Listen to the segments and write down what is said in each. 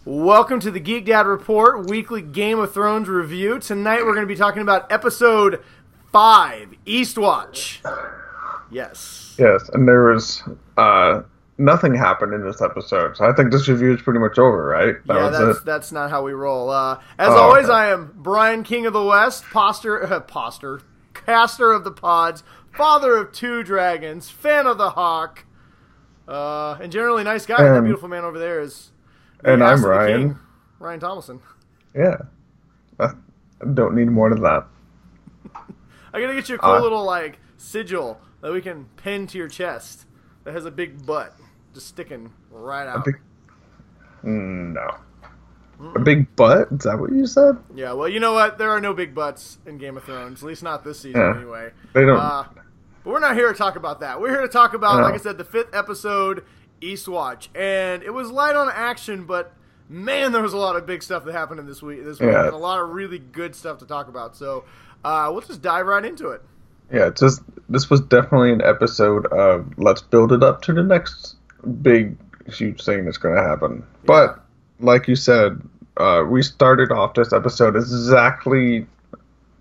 Welcome to the Geek Dad Report, weekly Game of Thrones review. Tonight we're going to be talking about episode 5, Eastwatch. Yes. Yes, and there was nothing happened in this episode, so I think this review is pretty much over, right? That's not how we roll. As always, okay. I am Brian, King of the West, caster of the pods, father of 2 dragons, fan of the hawk, and generally nice guy. And that beautiful man over there is... And I'm Ryan. Ryan Thomason. Yeah. I don't need more than that. I gotta get you a cool little, sigil that we can pin to your chest that has a big butt just sticking right out. No. A big butt? Is that what you said? Yeah, well, you know what? There are no big butts in Game of Thrones, at least not this season anyway. They don't. But we're not here to talk about that. We're here to talk about, like I said, the 5th episode, Eastwatch. And it was light on action, but man, there was a lot of big stuff that happened in this week, and a lot of really good stuff to talk about. So we'll just dive right into it. Yeah, this was definitely an episode of let's build it up to the next big, huge thing that's going to happen. Yeah. But like you said, we started off this episode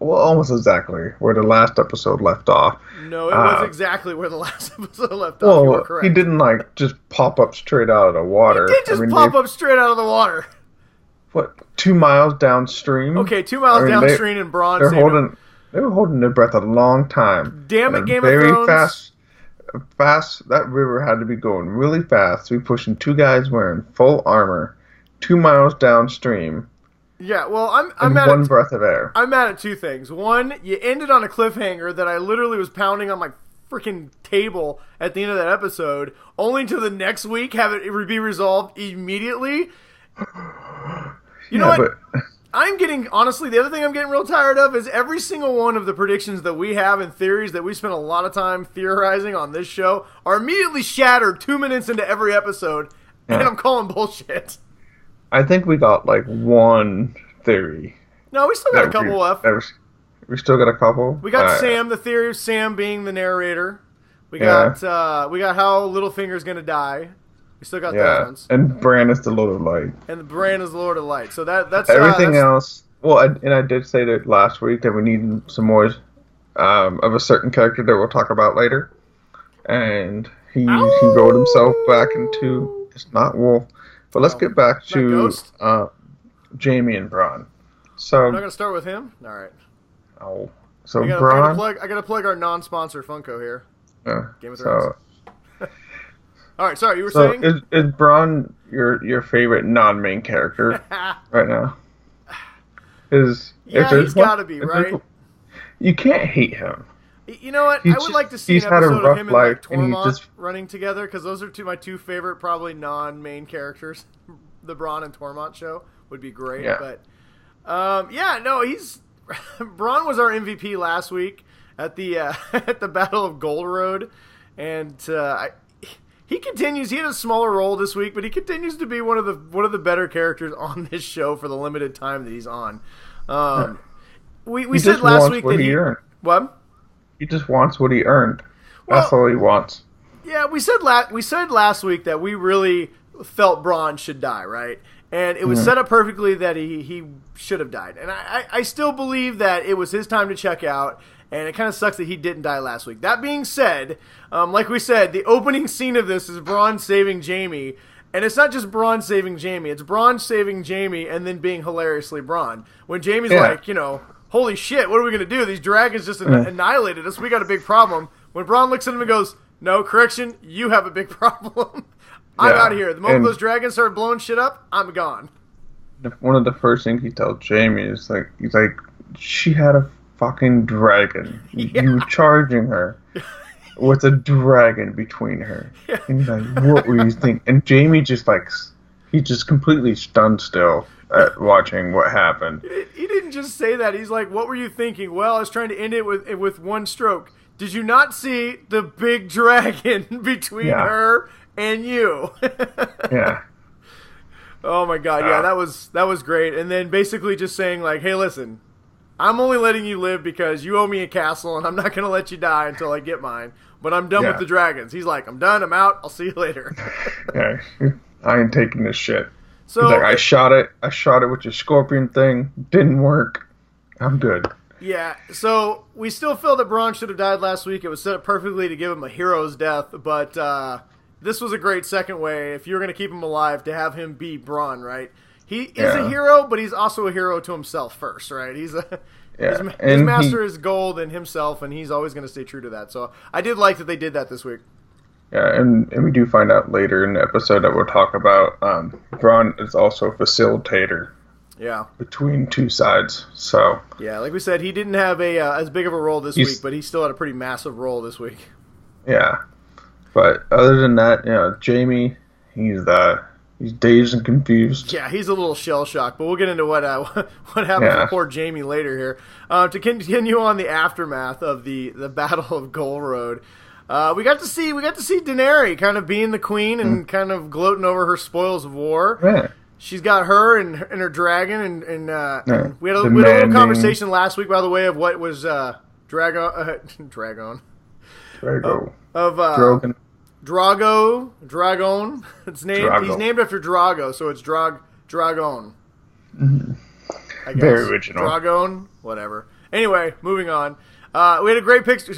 almost exactly where the last episode left off. No, it was exactly where the last episode left off. You were correct. He didn't just pop up straight out of the water. He did just pop up straight out of the water. What, 2 miles downstream? Okay, 2 miles downstream and Bronn They were holding their breath a long time. Damn it, Game of Thrones. Very fast. That river had to be going really fast. We pushing 2 guys wearing full armor 2 miles downstream. Yeah, well, I'm mad at breath of air. I'm mad at 2 things. One, you ended on a cliffhanger that I literally was pounding on my freaking table at the end of that episode, only to the next week have it be resolved immediately. You know what? Honestly, the other thing I'm getting real tired of is every single one of the predictions that we have and theories that we spend a lot of time theorizing on this show are immediately shattered 2 minutes into every episode, and I'm calling bullshit. I think we got one theory. No, we still got a couple left. We still got a couple? We got Sam, the theory of Sam being the narrator. We got how Littlefinger's going to die. We still got those ones. And Bran is the Lord of Light. And Bran is the Lord of Light. So that's everything else. Well, I did say that last week that we needed some more of a certain character that we'll talk about later. And he wrote himself back into... It's not Wolf. But let's get back to Jamie and Bronn. So we're not gonna start with him. All right. Oh, so Bronn. I gotta plug our non-sponsor Funko here. Game of Thrones. All right. Sorry, you were saying. Is Bronn your favorite non-main character right now? He's got to be right. You can't hate him. You know what? I would like to see an episode of him and Tormund running together, because those are my two favorite, probably non-main characters. The Bronn and Tormund show would be great. Yeah. But Bronn was our MVP last week at the at the Battle of Gold Road, and he continues. He had a smaller role this week, but he continues to be one of the better characters on this show for the limited time that he's on. We said last week that what? He just wants what he earned. That's all he wants. Yeah, we said last week that we really felt Bronn should die, right? And it was set up perfectly that he should have died. And I still believe that it was his time to check out, and it kind of sucks that he didn't die last week. That being said, like we said, the opening scene of this is Bronn saving Jamie, and it's not just Bronn saving Jamie, it's Bronn saving Jamie and then being hilariously Bronn. When Jamie's holy shit, what are we going to do? These dragons just annihilated us. We got a big problem. When Bronn looks at him and goes, no, correction, you have a big problem. I'm out of here. The moment those dragons start blowing shit up, I'm gone. One of the first things he tells Jamie is, he's like, she had a fucking dragon. You were charging her with a dragon between her. Yeah. And he's like, what were you thinking? And Jamie just, he just completely stunned still at watching what happened. He didn't just say that. He's like, what were you thinking? Well, I was trying to end it with one stroke. Did you not see the big dragon between her and you? Yeah. Oh my god, that was great. And then basically just saying hey, listen, I'm only letting you live because you owe me a castle and I'm not going to let you die until I get mine. But I'm done with the dragons. He's like, I'm done, I'm out, I'll see you later. Yeah, I ain't taking this shit. So he's like, I shot it with your scorpion thing. Didn't work. I'm good. Yeah, so we still feel that Bronn should have died last week. It was set up perfectly to give him a hero's death, but this was a great second way, if you're going to keep him alive, to have him be Bronn, right? He is a hero, but he's also a hero to himself first, right? His master is gold and himself, and he's always going to stay true to that. So I did like that they did that this week. Yeah, and we do find out later in the episode that we'll talk about, Bronn is also a facilitator. Yeah, between two sides. So yeah, like we said, he didn't have a as big of a role this week, but he still had a pretty massive role this week. Yeah, but other than that, Jamie, he's dazed and confused. Yeah, he's a little shell shocked, but we'll get into what happened to poor Jamie later here. To continue on the aftermath of the Battle of Gold Road, we got to see Daenerys kind of being the queen and kind of gloating over her spoils of war. Yeah. She's got her and her dragon, and we had a little conversation last week, by the way, of what was Dragon. Drogon. It's named. Drago. He's named after Drago, so it's Dragon. Mm-hmm. I guess. Very original. Dragon, whatever. Anyway, moving on. We had a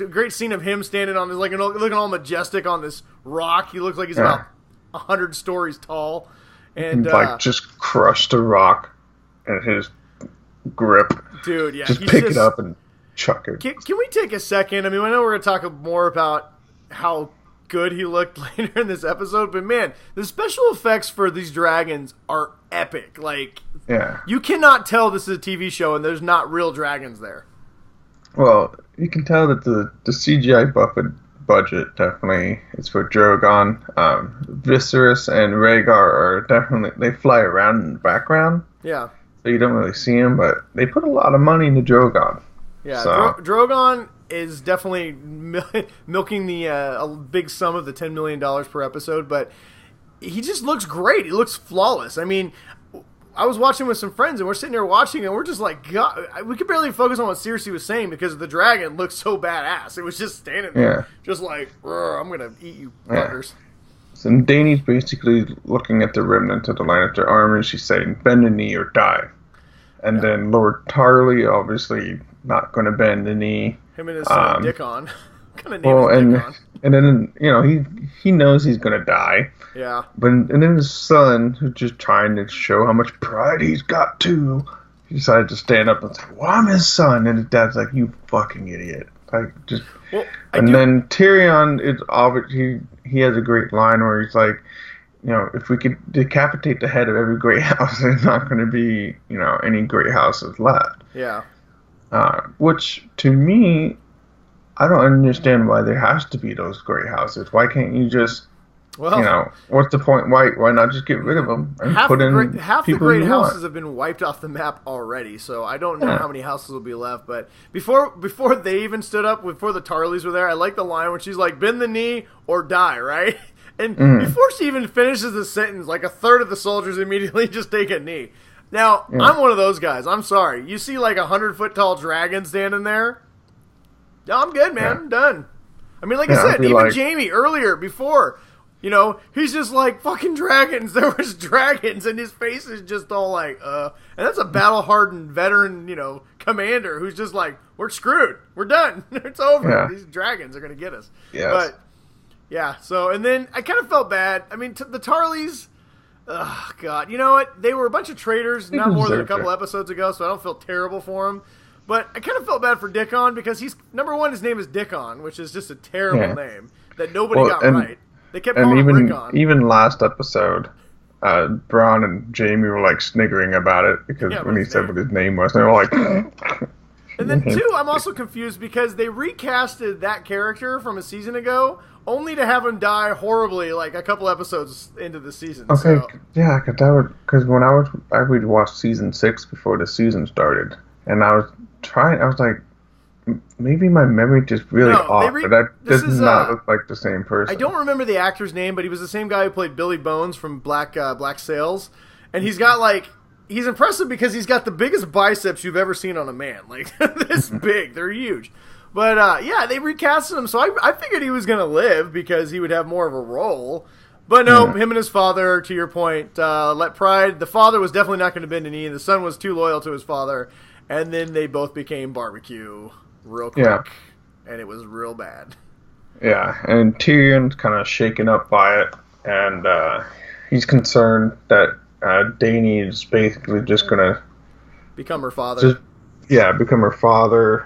great scene of him standing on this, looking all majestic on this rock. He looks like he's about 100 stories tall. And just crushed a rock in his grip. Dude, yeah. Just pick it up and chuck it. Can we take a second? I mean, I know we're going to talk more about how good he looked later in this episode, but man, the special effects for these dragons are epic. You cannot tell this is a TV show and there's not real dragons there. Well, you can tell that the CGI budget definitely is for Drogon. Viserys and Rhaegar are definitely, they fly around in the background. Yeah. So you don't really see them, but they put a lot of money into Drogon. Yeah, so. Drogon is definitely milking the a big sum of the $10 million per episode, but he just looks great. He looks flawless. I mean, I was watching with some friends, and we're sitting there watching, and we're just like, God, we could barely focus on what Cersi was saying because the dragon looked so badass. It was just standing there, just like, I'm going to eat you buggers. So Dany's basically looking at the remnant of the Lannister army. She's saying, bend the knee or die. And then Lord Tarly, obviously not going to bend the knee. Him and his son, Dickon. Kind of name Dickon. And then, he knows he's going to die. Yeah. And then his son, who's just trying to show how much pride he's got too, he decided to stand up and say, well, I'm his son. And his dad's like, you fucking idiot. Then Tyrion, is obviously, he has a great line where he's like, if we could decapitate the head of every great house, there's not going to be, any great houses left. Yeah. Which, to me, I don't understand why there has to be those great houses. Why can't you just, what's the point? Why not just get rid of them and put in half the great houses have been wiped off the map already, so I don't know how many houses will be left. But before they even stood up, before the Tarleys were there, I like the line when she's like, bend the knee or die, right? And before she even finishes the sentence, like a third of the soldiers immediately just take a knee. Now, I'm one of those guys. I'm sorry. You see like 100-foot tall dragon standing there? Yeah, I'm good, man. Yeah. I'm done. I mean, like I said, even Jamie earlier, before, he's just like, fucking dragons. There was dragons, and his face is just all like, And that's a battle-hardened veteran, commander who's just like, we're screwed. We're done. It's over. Yeah. These dragons are going to get us. Yes. But, yeah, so, and then I kind of felt bad. I mean, the Tarleys, oh, God. You know what? They were a bunch of traitors not more than a couple episodes ago, so I don't feel terrible for them. But I kind of felt bad for Dickon because he's, number one, his name is Dickon, which is just a terrible name that nobody got right. They kept calling him Rickon. Even last episode, Bronn and Jamie were like sniggering about it because when he said what his name was, they were like... And then, two, I'm also confused because they recasted that character from a season ago only to have him die horribly like a couple episodes into the season. Okay, yeah, because when I would watch season 6 before the season started, and I was like, maybe my memory just really off, but that does not look like the same person. I don't remember the actor's name, but he was the same guy who played Billy Bones from Black Sails, and he's got like... He's impressive because he's got the biggest biceps you've ever seen on a man. Like, this big. They're huge. But, they recasted him, so I figured he was going to live because he would have more of a role. But no, him and his father, to your point, let pride. The father was definitely not going to bend a knee. The son was too loyal to his father. And then they both became barbecue real quick. And it was real bad. Yeah, and Tyrion's kind of shaken up by it. And he's concerned that Dany is basically just going to... become her father. Become her father,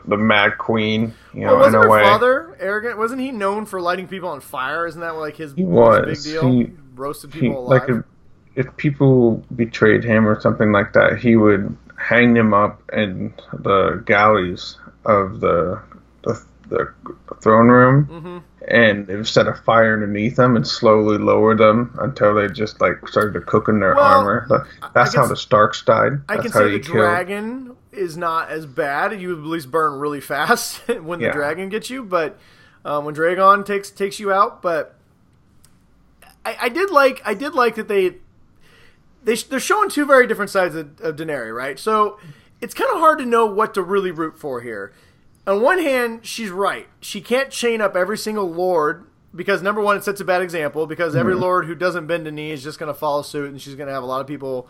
the Mad Queen, wasn't in a way. Her father arrogant? Wasn't he known for lighting people on fire? Isn't that like his big deal? He roasted people alive? Like if people betrayed him or something like that, he would hang them up in the galleys of the throne room, and it would set a fire underneath them and slowly lower them until they just like started to cook in their armor. That's how the Starks died. I can say the dragon is not as bad. You would at least burn really fast when the dragon gets you, but when Dragon takes you out. But I did like that they're showing two very different sides of Daenerys, right? So it's kind of hard to know what to really root for here. On one hand, she's right. She can't chain up every single lord because, number one, it sets a bad example because every lord who doesn't bend a knee is just going to follow suit, and she's going to have a lot of people,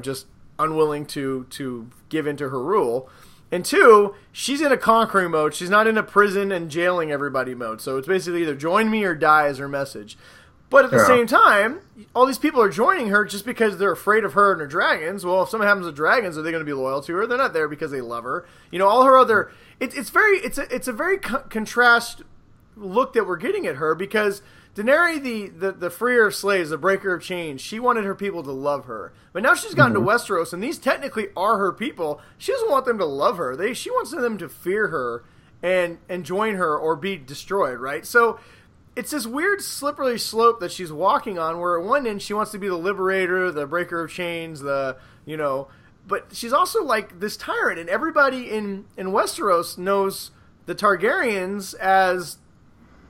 just unwilling to give into her rule. And two, she's in a conquering mode. She's not in a prison and jailing everybody mode. So it's basically either join me or die is her message. But at the same time, all these people are joining her just because they're afraid of her and her dragons. Well, if something happens with dragons, are they going to be loyal to her? They're not there because they love her. All her other... It's a very contrast look that we're getting at her because Daenerys, the freer of slaves, the breaker of chains, she wanted her people to love her. But now she's gotten to Westeros, and these technically are her people. She doesn't want them to love her. She wants them to fear her and join her or be destroyed, right? So it's this weird slippery slope that she's walking on where at one end she wants to be the liberator, the breaker of chains, but she's also like this tyrant, and everybody in Westeros knows the Targaryens as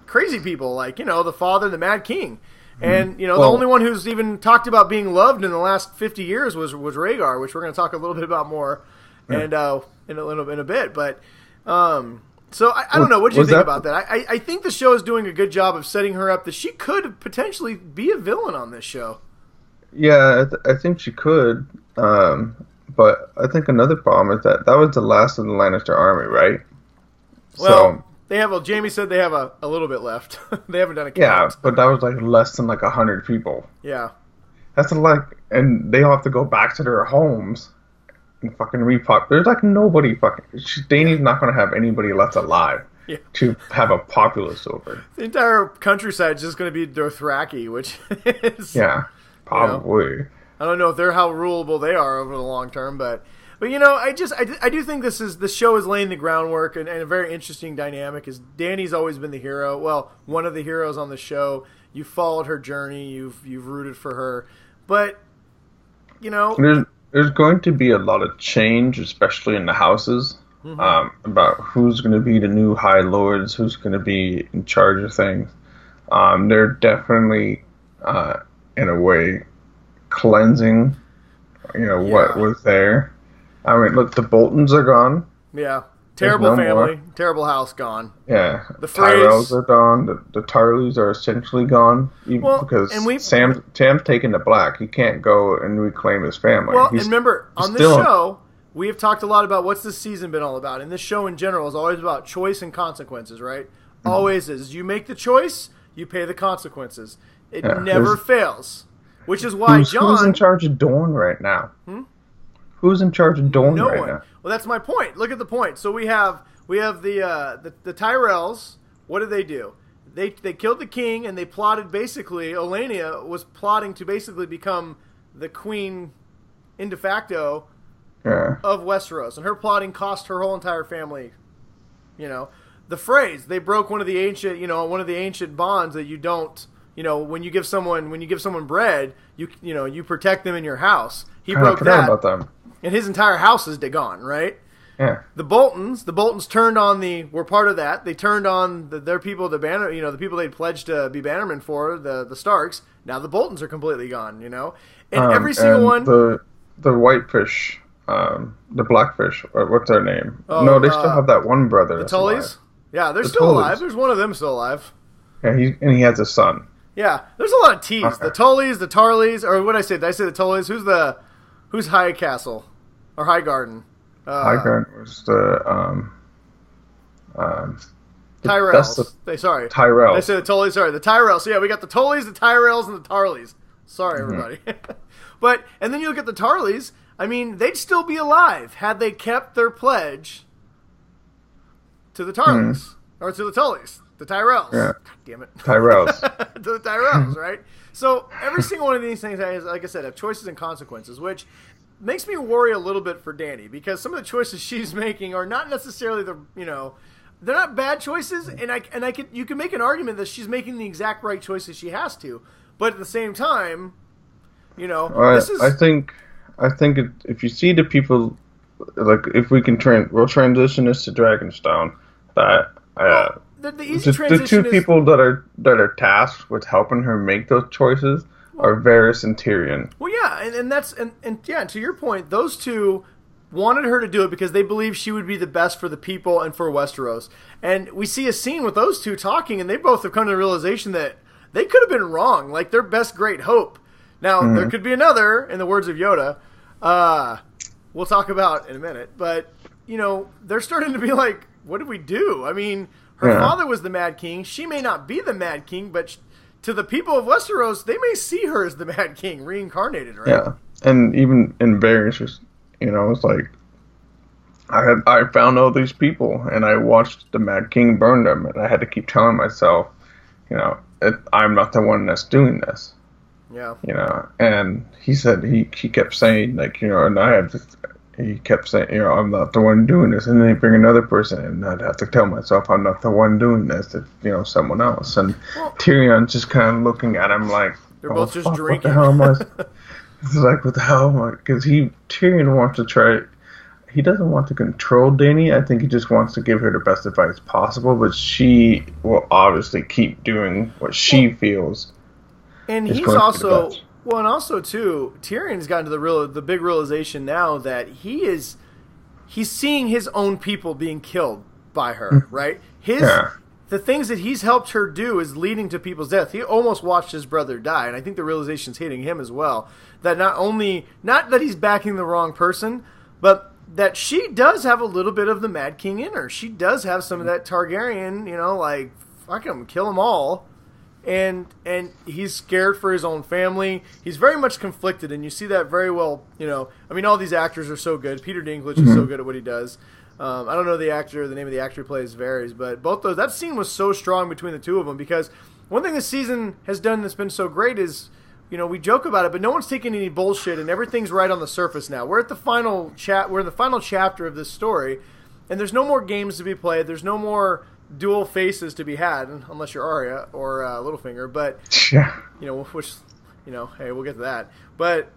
crazy people, like, the father, the Mad King. And, the only one who's even talked about being loved in the last 50 years was Rhaegar, which we're going to talk a little bit about more and in a bit. But, so I don't know. What do you think about that? I think the show is doing a good job of setting her up that she could potentially be a villain on this show. Yeah, I think she could. But I think another problem is that was the last of the Lannister army, right? Well, they have. Jamie said they have a little bit left. They haven't done a count. Yeah, but that was like less than 100 people. Yeah, that's and they all have to go back to their homes and fucking repop. There's nobody Dany's not going to have anybody left alive to have a populace over. The entire countryside is just going to be Dothraki, which is probably. I don't know if they're how rulable they are over the long term, but I do think the show is laying the groundwork and a very interesting dynamic. Is Dany's always been the hero? Well, one of the heroes on the show. You followed her journey. You've rooted for her, but there's going to be a lot of change, especially in the houses, about who's going to be the new High Lords, who's going to be in charge of things. They're definitely, in a way, cleansing, what was there. I mean, look, the Boltons are gone. Yeah. Terrible family, terrible house gone. Yeah. The Tyrells are gone. The Tarleys are essentially gone. Because Sam's taken to black. He can't go and reclaim his family. Well, and remember, on this show, we have talked a lot about what's this season been all about. And this show in general is always about choice and consequences, right? Always is. You make the choice, you pay the consequences. It never fails. Which is why who's in charge of Dorne right now? Who's in charge of Dorne right now? Well, that's my point. Look at the point. So we have the Tyrells. What did they do? They killed the king, and they plotted basically. Olenna was plotting to basically become the queen, in de facto, of Westeros, and her plotting cost her whole entire family. The phrase they broke one of the ancient bonds that you don't. When you give someone bread, you protect them in your house. He broke that. About them. And his entire house is gone, right? Yeah. The Boltons turned on were part of that. They turned on their people, the people they'd pledged to be bannermen for, the Starks. Now the Boltons are completely gone, And every single one. The whitefish, the blackfish, what's their name? No, they still have that one brother. The Tullys? Yeah, they're still alive. There's one of them still alive. Yeah, he has a son. Yeah, there's a lot of T's. Okay. The Tullys, the Tarleys, or what did I say? Did I say the Tullys? Who's High Castle or High Garden? High Garden was the Tyrells. Tyrells. They said the Tullys. Sorry, the Tyrells. So yeah, we got the Tullys, the Tyrells, and the Tarleys. Sorry, everybody. And then you look at the Tarleys. I mean, they'd still be alive had they kept their pledge to the Tarleys or to the Tullys, the Tyrells. Yeah. God damn it, Tyrells. To the Tyrells, right? So every single one of these things, like I said, have choices and consequences, which makes me worry a little bit for Dany because some of the choices she's making are not necessarily they're not bad choices, and you can make an argument that she's making the exact right choices she has to, but at the same time, this is. I think if you see the people, like if we can we'll transition this to Dragonstone. That the easy transition the two people that are tasked with helping her make those choices are Varys and Tyrion. Well, yeah, and that's to your point, those two wanted her to do it because they believed she would be the best for the people and for Westeros. And we see a scene with those two talking, and they both have come to the realization that they could have been wrong, like their best great hope. Now, there could be another, in the words of Yoda, we'll talk about in a minute, but, they're starting to be like, what did we do? I mean, her father was the Mad King. She may not be the Mad King, but to the people of Westeros, they may see her as the Mad King, reincarnated, right? Yeah, and even in Varys, it's like, I found all these people, and I watched the Mad King burn them, and I had to keep telling myself, I'm not the one that's doing this. Yeah. And he said he kept saying he kept saying, I'm not the one doing this, and then he'd bring another person in, and I'd have to tell myself I'm not the one doing this, it's someone else. And Tyrion just kind of looking at him like, they're both just drinking. What the hell am I? It's like, what the hell am I? Because Tyrion wants to try. He doesn't want to control Dany. I think he just wants to give her the best advice possible, but she will obviously keep doing what she feels. And he's also and also too, Tyrion's gotten to the big realization now that he's seeing his own people being killed by her, right? The things that he's helped her do is leading to people's death. He almost watched his brother die, and I think the realization's hitting him as well. That not that he's backing the wrong person, but that she does have a little bit of the Mad King in her. She does have some of that Targaryen, like, fuck him, kill them all. And he's scared for his own family. He's very much conflicted, and you see that very well. All these actors are so good. Peter Dinklage is so good at what he does. I don't know the name of the actor who plays Varys, but both those. That scene was so strong between the two of them because one thing this season has done that's been so great is, we joke about it, but no one's taking any bullshit, and everything's right on the surface now. We're at the final We're in the final chapter of this story, and there's no more games to be played. There's no more dual faces to be had, unless you're Arya or Littlefinger, but hey, we'll get to that. But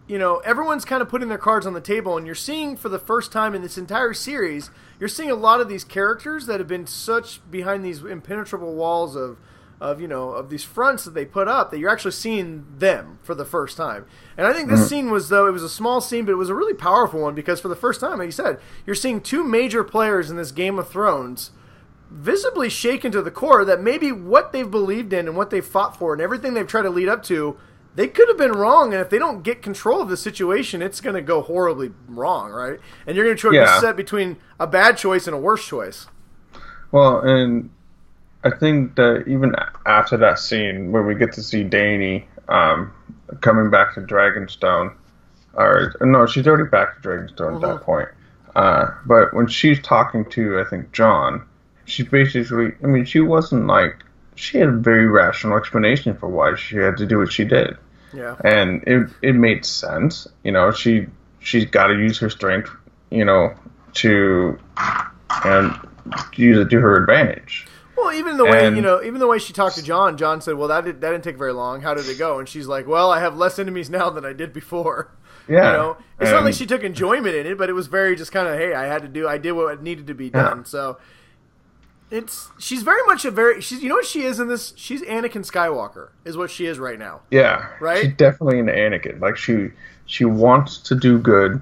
everyone's kind of putting their cards on the table, and you're seeing for the first time in this entire series, you're seeing a lot of these characters that have been such behind these impenetrable walls of these fronts that they put up that you're actually seeing them for the first time. And I think this scene was, though, it was a small scene, but it was a really powerful one because for the first time, like you said, you're seeing two major players in this Game of Thrones visibly shaken to the core that maybe what they've believed in and what they've fought for and everything they've tried to lead up to, they could have been wrong, and if they don't get control of the situation, it's going to go horribly wrong, right? And you're going to be set between a bad choice and a worse choice. Well, and I think that even after that scene where we get to see Dany coming back to Dragonstone, or no, she's already back to Dragonstone at that point. But when she's talking to, I think, Jon, she's basically, she wasn't like, she had a very rational explanation for why she had to do what she did. Yeah. And it made sense. She's got to use her strength, to use it to her advantage. Well, even the way she talked to Jon said, well, that didn't take very long. How did it go? And she's like, well, I have less enemies now than I did before. Yeah. It's not like she took enjoyment in it, but it was very just kind of, hey, I did what needed to be done. So she's very much she's, what she is in this? She's Anakin Skywalker is what she is right now. Yeah. Right? She's definitely an Anakin. Like she wants to do good.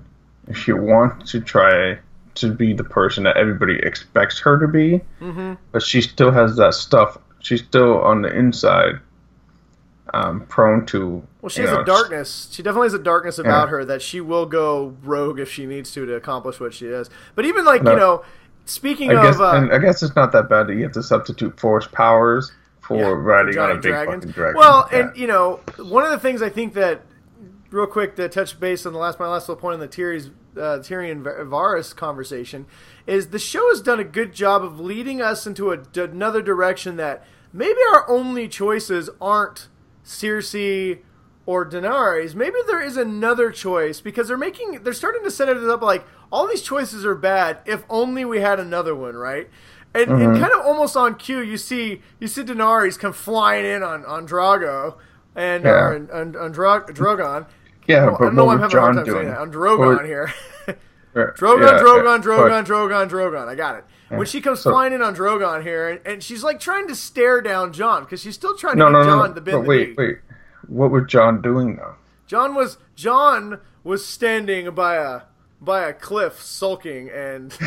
She wants to try to be the person that everybody expects her to be, but she still has that stuff. She's still on the inside. prone to. Well, she has a darkness. She definitely has a darkness about her that she will go rogue if she needs to accomplish what she is. But even speaking of, I guess it's not that bad that you have to substitute force powers for riding on a big fucking dragon. Well, and one of the things I think that, real quick, to touch base on my last little point on the Tyrion Varys conversation, is the show has done a good job of leading us into another direction that maybe our only choices aren't Cersi or Daenerys. Maybe there is another choice, because they're starting to set it up like all these choices are bad if only we had another one, right? And, and kind of almost on cue, you see Daenerys come flying in on Drogo and on Drogon. Yeah, I don't know why I'm having a hard time saying that. On Drogon here. Drogon. I got it. When she comes flying in on Drogon here, and she's like trying to stare down Jon, because she's still trying to get Jon to bend the knee. Wait. What was Jon doing though? Jon was standing by a cliff, sulking and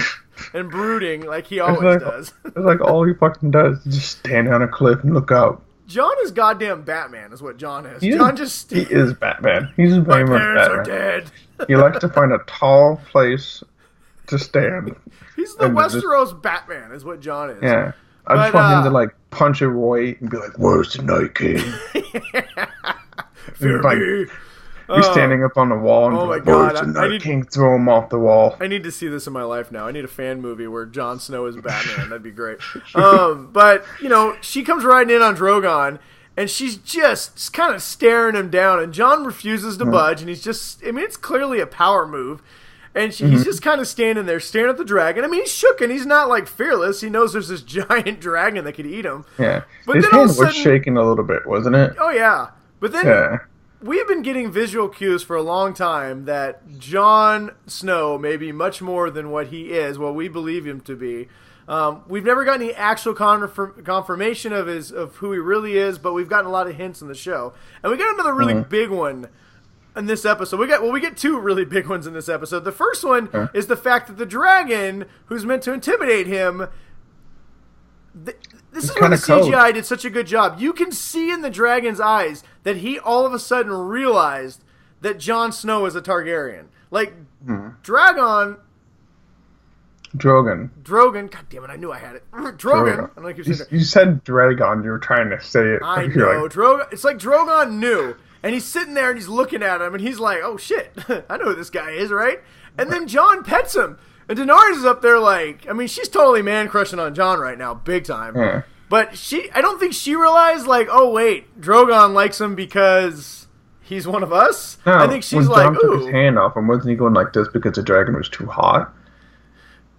brooding like he always does. It's like all he fucking does is just stand on a cliff and look out. Jon is goddamn Batman, is what Jon is. He is Batman. He's very much Batman. My parents are dead. He likes to find a tall place to stand. He's the Westeros Batman, is what Jon is. Yeah. I just want him to like punch a Roy and be like, "Where's the Night King?" Fear me. He's standing up on the wall and my God, "Where's the Night King?" Throw him off the wall. I need to see this in my life now. I need a fan movie where Jon Snow is Batman. That'd be great. But she comes riding in on Drogon, and she's just kind of staring him down, and Jon refuses to budge, and he's just, it's clearly a power move. And he's just kind of standing there, staring at the dragon. He's shook, and he's not, like, fearless. He knows there's this giant dragon that could eat him. Yeah. But his then hand was shaking a little bit, wasn't it? Oh, yeah. But then we have been getting visual cues for a long time that Jon Snow may be much more than what he is, what we believe him to be. We've never gotten any actual confirmation of who he really is, but we've gotten a lot of hints in the show. And we got another really big one in this episode. We get two really big ones in this episode. The first one is the fact that the dragon, who's meant to intimidate him, this is where the CGI did such a good job. You can see in the dragon's eyes that he all of a sudden realized that Jon Snow is a Targaryen. Like, Drogon. God damn it, I knew I had it. Drogon. I'm like, you said Dragon, you were trying to say it. I know. Drogon. It's like Drogon knew. And he's sitting there and he's looking at him and he's like, oh shit, I know who this guy is, right? And then Jon pets him. And Daenerys is up there like, she's totally man-crushing on Jon right now, big time. Yeah. But I don't think she realized, like, oh wait, Drogon likes him because he's one of us? No, I think she's like, Jon took his hand off him, wasn't he going like this because the dragon was too hot?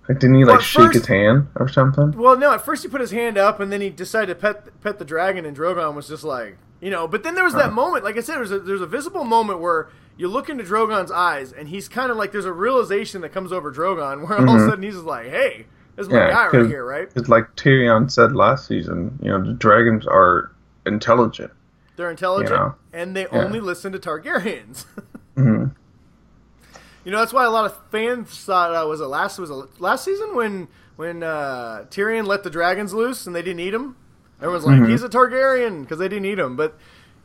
Like, didn't he shake his hand or something? Well, no, at first he put his hand up and then he decided to pet the dragon, and Drogon was just like, but then there was that moment, like I said, there's a visible moment where you look into Drogon's eyes, and he's kind of like, there's a realization that comes over Drogon, where all of a sudden he's just like, hey, this is my guy right here, right? It's like Tyrion said last season, the dragons are intelligent. They're intelligent, and they only listen to Targaryens. That's why a lot of fans thought, was it last season when Tyrion let the dragons loose and they didn't eat him? Everyone's like, he's a Targaryen because they didn't eat him, but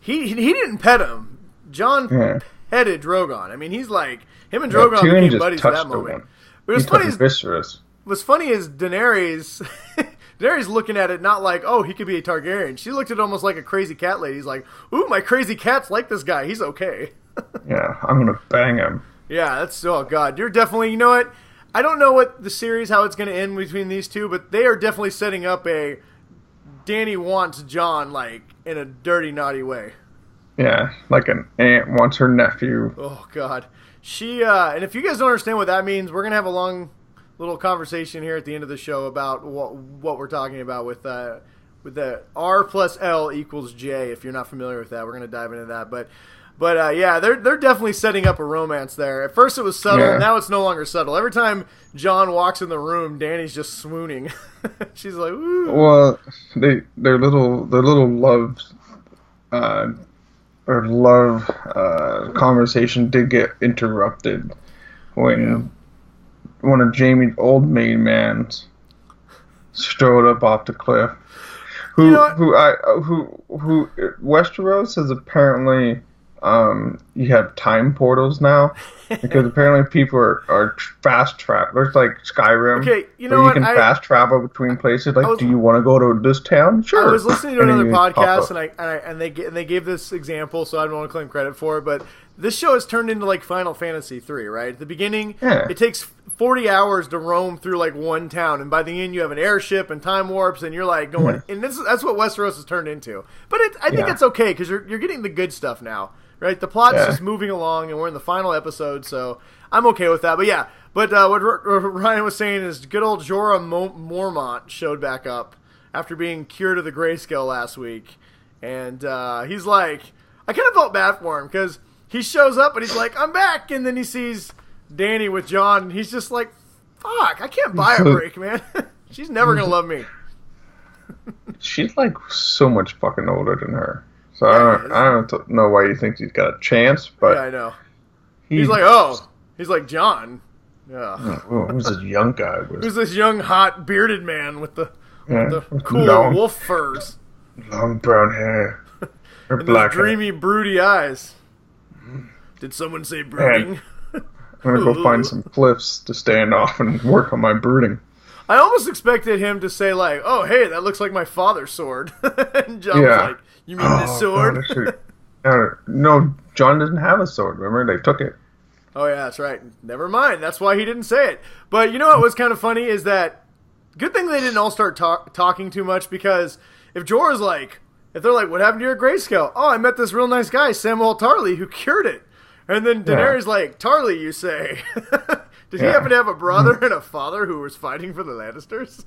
he didn't pet him. Jon petted Drogon. He's like, him and Drogon became buddies at that moment. But what's funny is Daenerys looking at it not like, oh, he could be a Targaryen. She looked at it almost like a crazy cat lady. He's like, ooh, my crazy cat's like this guy. He's okay. Yeah, I'm going to bang him. Yeah, oh god, you're definitely, you know what? I don't know what the series, how it's going to end between these two, but they are definitely setting up a Dany wants Jon, like, in a dirty, naughty way. Yeah, like an aunt wants her nephew. Oh god. She, and if you guys don't understand what that means, we're going to have a long little conversation here at the end of the show about what we're talking about with the R plus L equals J. If you're not familiar with that, we're going to dive into that, But yeah, they're definitely setting up a romance there. At first it was subtle, now it's no longer subtle. Every time Jon walks in the room, Dany's just swooning. She's like, ooh. Well, their little love conversation did get interrupted when one of Jaime's old main mans strode up off the cliff Who Westeros is apparently you have time portals now because apparently people are fast travel. There's like Skyrim. Okay, you know where what? You can fast travel between places. Like, do you want to go to this town? Sure. I was listening to another podcast and they gave this example, so I don't want to claim credit for it, but this show has turned into like Final Fantasy 3, right? At the beginning, it takes 40 hours to roam through like one town, and by the end you have an airship and time warps, and you're like going, and that's what Westeros has turned into. But I think it's okay because you're getting the good stuff now, right? The plot's just moving along, and we're in the final episode, so I'm okay with that. But what Ryan was saying is good old Jorah Mormont showed back up after being cured of the grayscale last week, and he's like, I kind of felt bad for him because he shows up and he's like, I'm back, and then he sees Dany with Jon, and he's just like, fuck, I can't buy a break, man. She's never gonna love me. She's like so much fucking older than her. So I don't know why you think he's got a chance, but yeah, I know. He's like Jon. Yeah. Who's this young guy? Who's this young, hot, bearded man with the cool wolf furs? Long brown hair. Or and black those dreamy, broody eyes. Did someone say brooding? I'm going to go find some cliffs to stand off and work on my brooding. I almost expected him to say, like, oh, hey, that looks like my father's sword. And Jon was like, you mean this sword? No, Jon doesn't have a sword, remember? They took it. Oh, yeah, that's right. Never mind. That's why he didn't say it. But you know what was kind of funny is that good thing they didn't all start talking too much, because if Jorah's like, if they're like, what happened to your grayscale? Oh, I met this real nice guy, Samwell Tarly, who cured it. And then Daenerys like, Tarly, you say? Did he happen to have a brother and a father who was fighting for the Lannisters?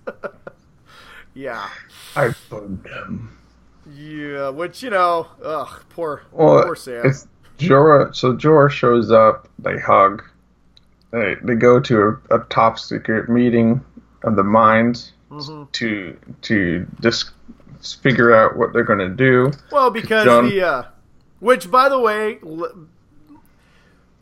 Yeah. I bugged him. Yeah, which, you know, poor Sam. It's Jorah. So Jorah shows up, they hug, they go to a top secret meeting of the minds to just figure out what they're going to do. Well, because which, by the way...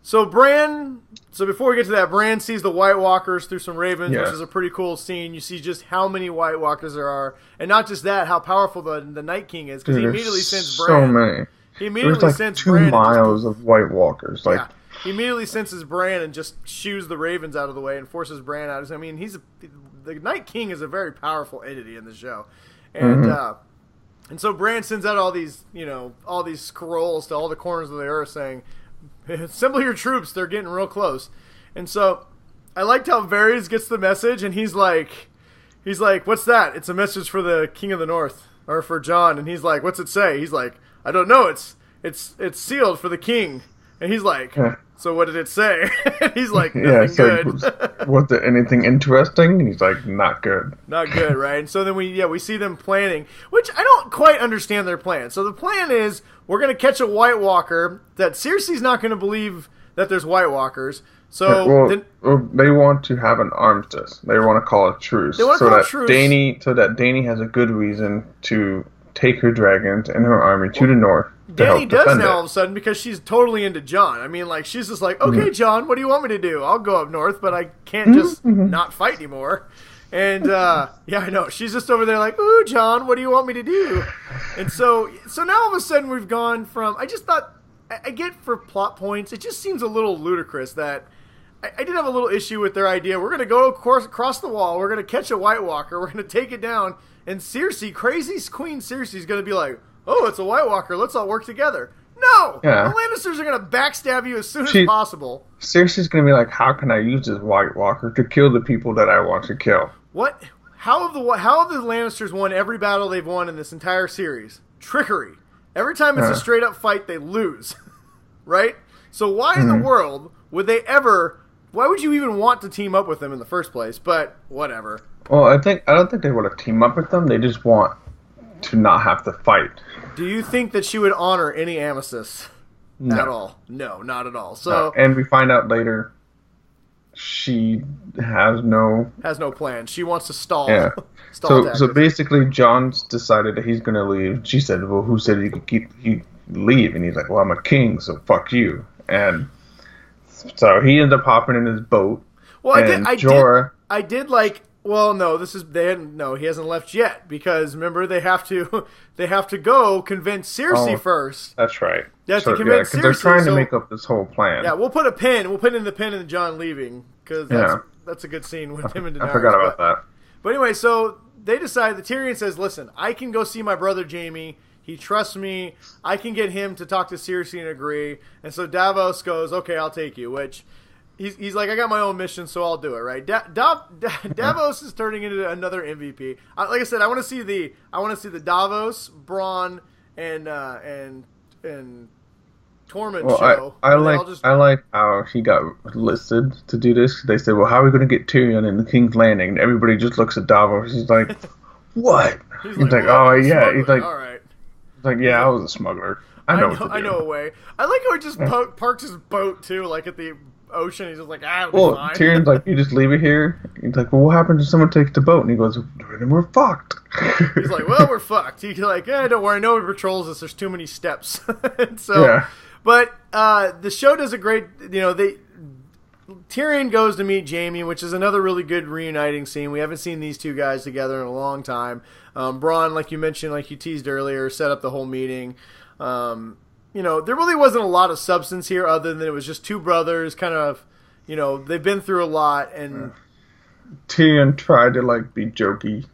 So before we get to that, Bran sees the White Walkers through some ravens, which is a pretty cool scene. You see just how many White Walkers there are, and not just that, how powerful the Night King is, because he immediately sends Bran. So many. He immediately sends 2 Bran miles of White Walkers. Like, he immediately senses Bran and just shoos the ravens out of the way and forces Bran out. I mean, the Night King is a very powerful entity in the show, and and so Bran sends out all these scrolls to all the corners of the earth saying, assemble your troops, they're getting real close. And so I liked how Varys gets the message, and he's like, what's that? It's a message for the King of the North, or for Jon. And he's like, what's it say? He's like, I don't know, it's sealed for the king. And he's like, so what did it say? And he's like, nothing good. Was there anything interesting? And he's like, not good. Not good, right? And so then we see them planning, which I don't quite understand their plan. So the plan is, we're going to catch a White Walker, that Cersei's not going to believe that there's White Walkers. So they want to have an armistice. They want to call a truce. So that Dany has a good reason to take her dragons and her army to the north. Dany does now all of a sudden, because she's totally into Jon. I mean, like, she's just like, okay, Jon, what do you want me to do? I'll go up north, but I can't just not fight anymore. And, I know. She's just over there like, ooh, Jon, what do you want me to do? And so now all of a sudden we've gone from, I just thought, I get for plot points, it just seems a little ludicrous that, I did have a little issue with their idea. We're going to go across the wall, we're going to catch a White Walker, we're going to take it down, and Cersei, crazy Queen Cersei, is going to be like, oh, it's a White Walker, let's all work together. No! Yeah. The Lannisters are going to backstab you as soon as possible. Cersei's going to be like, how can I use this White Walker to kill the people that I want to kill? What? How have the Lannisters won every battle they've won in this entire series? Trickery. Every time it's a straight-up fight, they lose. Right? So why in the world would they ever... Why would you even want to team up with them in the first place? But whatever. Well, I don't think they want to team up with them. They just want to not have to fight. Do you think that she would honor any armistice at all? No, not at all. So, and we find out later she has no plan. She wants to stall. Yeah. So basically, Jon's decided that he's going to leave. She said, "Well, who said you leave?" And he's like, "Well, I'm a king, so fuck you." And so he ends up hopping in his boat. Well, I did like Well, no, he hasn't left yet because remember they have to go convince Cersi first. That's right. They have to convince Cersi. They're trying to make up this whole plan. Yeah, we'll put in the pin in Jon leaving because that's a good scene with him and Daenerys. I forgot about that. But anyway, so they decide that Tyrion says, "Listen, I can go see my brother Jamie. He trusts me. I can get him to talk to Cersi and agree." And so Davos goes, "Okay, I'll take you," which He's like, I got my own mission, so I'll do it, right? Davos is turning into another MVP. Like I said, I want to see the Davos, Bronn, and Tormund show. I like how he got listed to do this. They said, well, how are we going to get Tyrion in the King's Landing? And everybody just looks at Davos. He's like, what? He's like, oh yeah. He's like, all right. He's like, yeah, I was a smuggler. I know a way. I like how he just parks his boat too, like at the ocean. He's just like, fine. Tyrion's like, you just leave it here? He's like, well, what happens if someone takes the boat? And he goes, then we're fucked. He's like, well, we're fucked. He's like, don't worry, no one patrols us. There's too many steps. But the show does a great, Tyrion goes to meet Jamie, which is another really good reuniting scene. We haven't seen these two guys together in a long time. Bronn, like you mentioned, like you teased earlier, set up the whole meeting. There really wasn't a lot of substance here other than it was just two brothers kind of, they've been through a lot. And Tyrion tried to, be jokey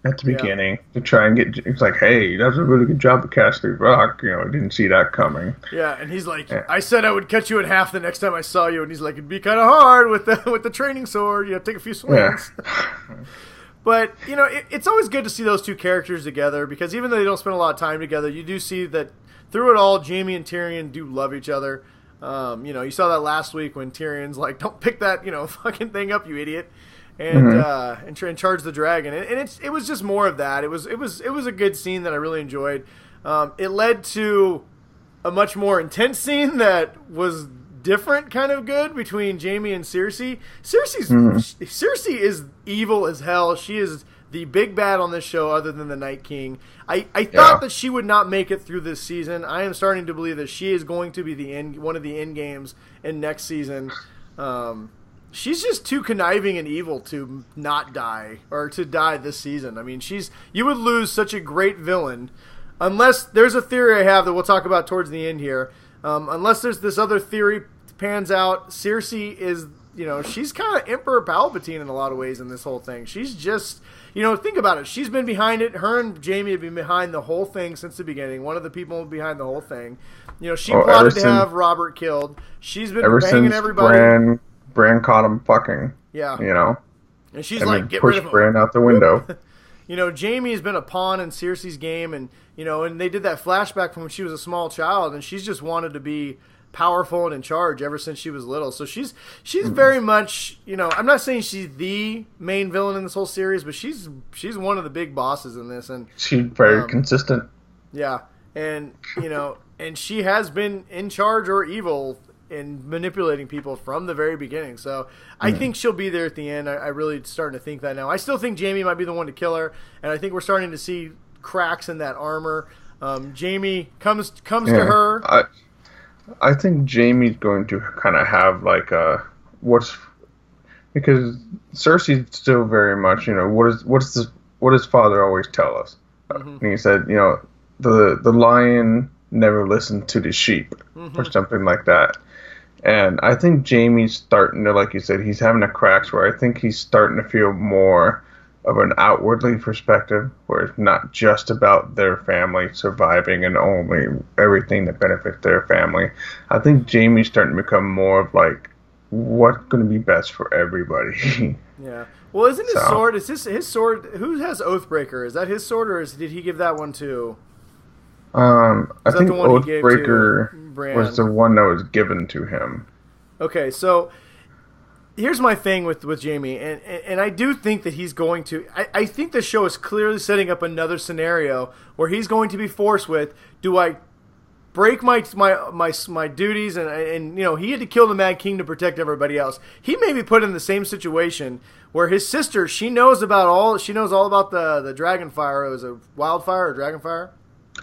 at the beginning to try and get, it's like, hey, that was a really good job of casting Rock. I didn't see that coming. Yeah, and he's like, I said I would cut you in half the next time I saw you. And he's like, it'd be kind of hard with the training sword. Take a few swings. Yeah. But, it's always good to see those two characters together because even though they don't spend a lot of time together, you do see that through it all, Jamie and Tyrion do love each other. You saw that last week when Tyrion's like, "Don't pick that, fucking thing up, you idiot," and charge the dragon. And it was just more of that. It was a good scene that I really enjoyed. It led to a much more intense scene that was different, kind of good between Jamie and Cersi. Cersi is evil as hell. She is the big bad on this show other than the Night King. I thought that she would not make it through this season. I am starting to believe that she is going to be one of the end games in next season. She's just too conniving and evil to not die or to die this season. I mean, you would lose such a great villain unless there's a theory I have that we'll talk about towards the end here. Unless there's this other theory pans out, Cersi is, she's kind of Emperor Palpatine in a lot of ways in this whole thing. She's just, think about it. She's been behind it. Her and Jamie have been behind the whole thing since the beginning. One of the people behind the whole thing. She plotted to have Robert killed. She's been banging everybody. Bran caught him fucking. Yeah. And she's get rid of him. Pushed Bran out the window. Jamie has been a pawn in Cersei's game, and and they did that flashback from when she was a small child, and she's just wanted to be powerful and in charge ever since she was little. So she's very much, I'm not saying she's the main villain in this whole series, but she's one of the big bosses in this, and she's very consistent. Yeah, and and she has been in charge or evil in manipulating people from the very beginning. So I think she'll be there at the end. I really starting to think that now. I still think Jamie might be the one to kill her, and I think we're starting to see cracks in that armor. Jamie comes to her. I think Jamie's going to kind of have because Cersei's still very much, what does father always tell us? And he said, the lion never listened to the sheep or something like that. And I think Jamie's starting to, like you said, he's having a cracks where I think he's starting to feel more of an outwardly perspective where it's not just about their family surviving and only everything that benefits their family. I think Jamie's starting to become more of what's going to be best for everybody. Yeah. Well, isn't his sword, is his sword, who has Oathbreaker? Is that his sword or did he give that one to? I think Oathbreaker was the one that was given to him. Okay, so here's my thing with Jamie, and I do think that he's going to. I think the show is clearly setting up another scenario where he's going to be forced with: do I break my duties? And he had to kill the Mad King to protect everybody else. He may be put in the same situation where his sister, she knows all about the dragon fire. It was a wildfire or dragon fire.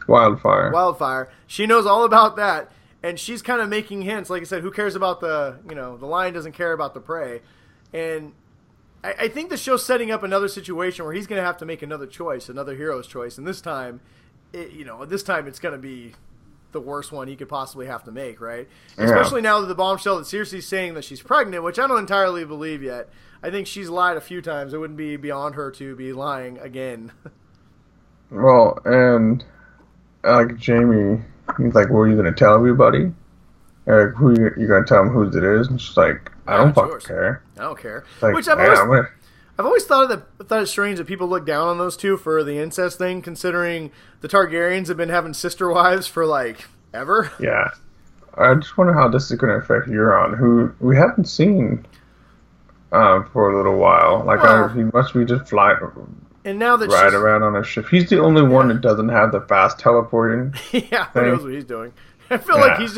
Wildfire. She knows all about that, and she's kind of making hints. Like I said, who cares about the lion doesn't care about the prey. And I think the show's setting up another situation where he's going to have to make another choice, another hero's choice, and this time, it's going to be the worst one he could possibly have to make, right? Yeah. Especially now that the bombshell that Cersi's saying that she's pregnant, which I don't entirely believe yet. I think she's lied a few times. It wouldn't be beyond her to be lying again. Well, and like Jamie, he's like, "Well, are you going to tell everybody? Or who you going to tell them whose it is?" And she's like, "I don't fucking care. I don't care." Like, which I've always thought it strange that people look down on those two for the incest thing, considering the Targaryens have been having sister wives for like ever. Yeah, I just wonder how this is going to affect Euron, who we haven't seen for a little while. Like, he must be just flying. And now that ride around on a ship. He's the only one that doesn't have the fast teleporting. Yeah, who knows what he's doing? I feel like he's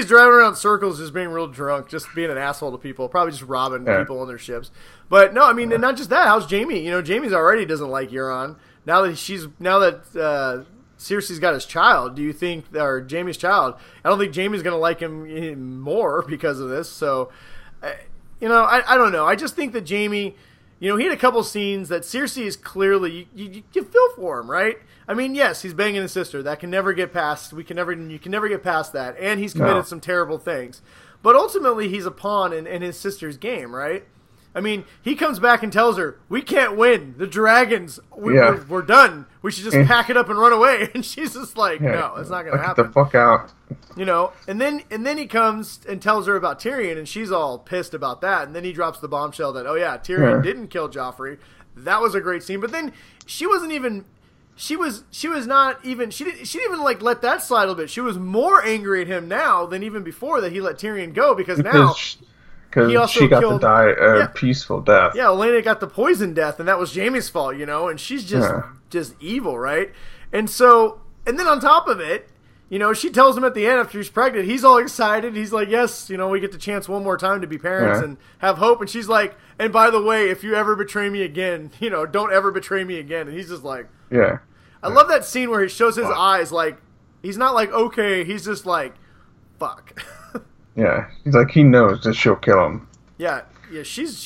driving around circles, just being real drunk, just being an asshole to people, probably just robbing people on their ships. But no, I mean, and not just that. How's Jamie? Jamie's already doesn't like Euron. Now that Cersi's got his child, do you think, or Jamie's child? I don't think Jamie's going to like him more because of this. So, I don't know. I just think that Jamie. He had a couple scenes that Cersi is clearly you feel for him, right? I mean, yes, he's banging his sister. That can never get past. You can never get past that. And he's committed some terrible things. But ultimately, he's a pawn in his sister's game, right? I mean, he comes back and tells her, "We can't win. The dragons. We're done. We should just pack it up and run away." And she's just like, "No, it's not going to happen. Get the fuck out." And then he comes and tells her about Tyrion, and she's all pissed about that. And then he drops the bombshell that, Tyrion didn't kill Joffrey. That was a great scene. But then she wasn't even. She didn't even like let that slide a little bit. She was more angry at him now than even before that he let Tyrion go because now. Because she got to die a peaceful death. Yeah, Elena got the poison death, and that was Jamie's fault, and she's just evil, right? And then on top of it, she tells him at the end after he's pregnant, he's all excited. He's like, "Yes, we get the chance one more time to be parents and have hope." And she's like, "And by the way, if you ever betray me again, don't ever betray me again." And he's just like, "Yeah." I love that scene where he shows his eyes like, he's not like, okay, he's just like, fuck. Yeah, he's like, he knows that she'll kill him. Yeah, she's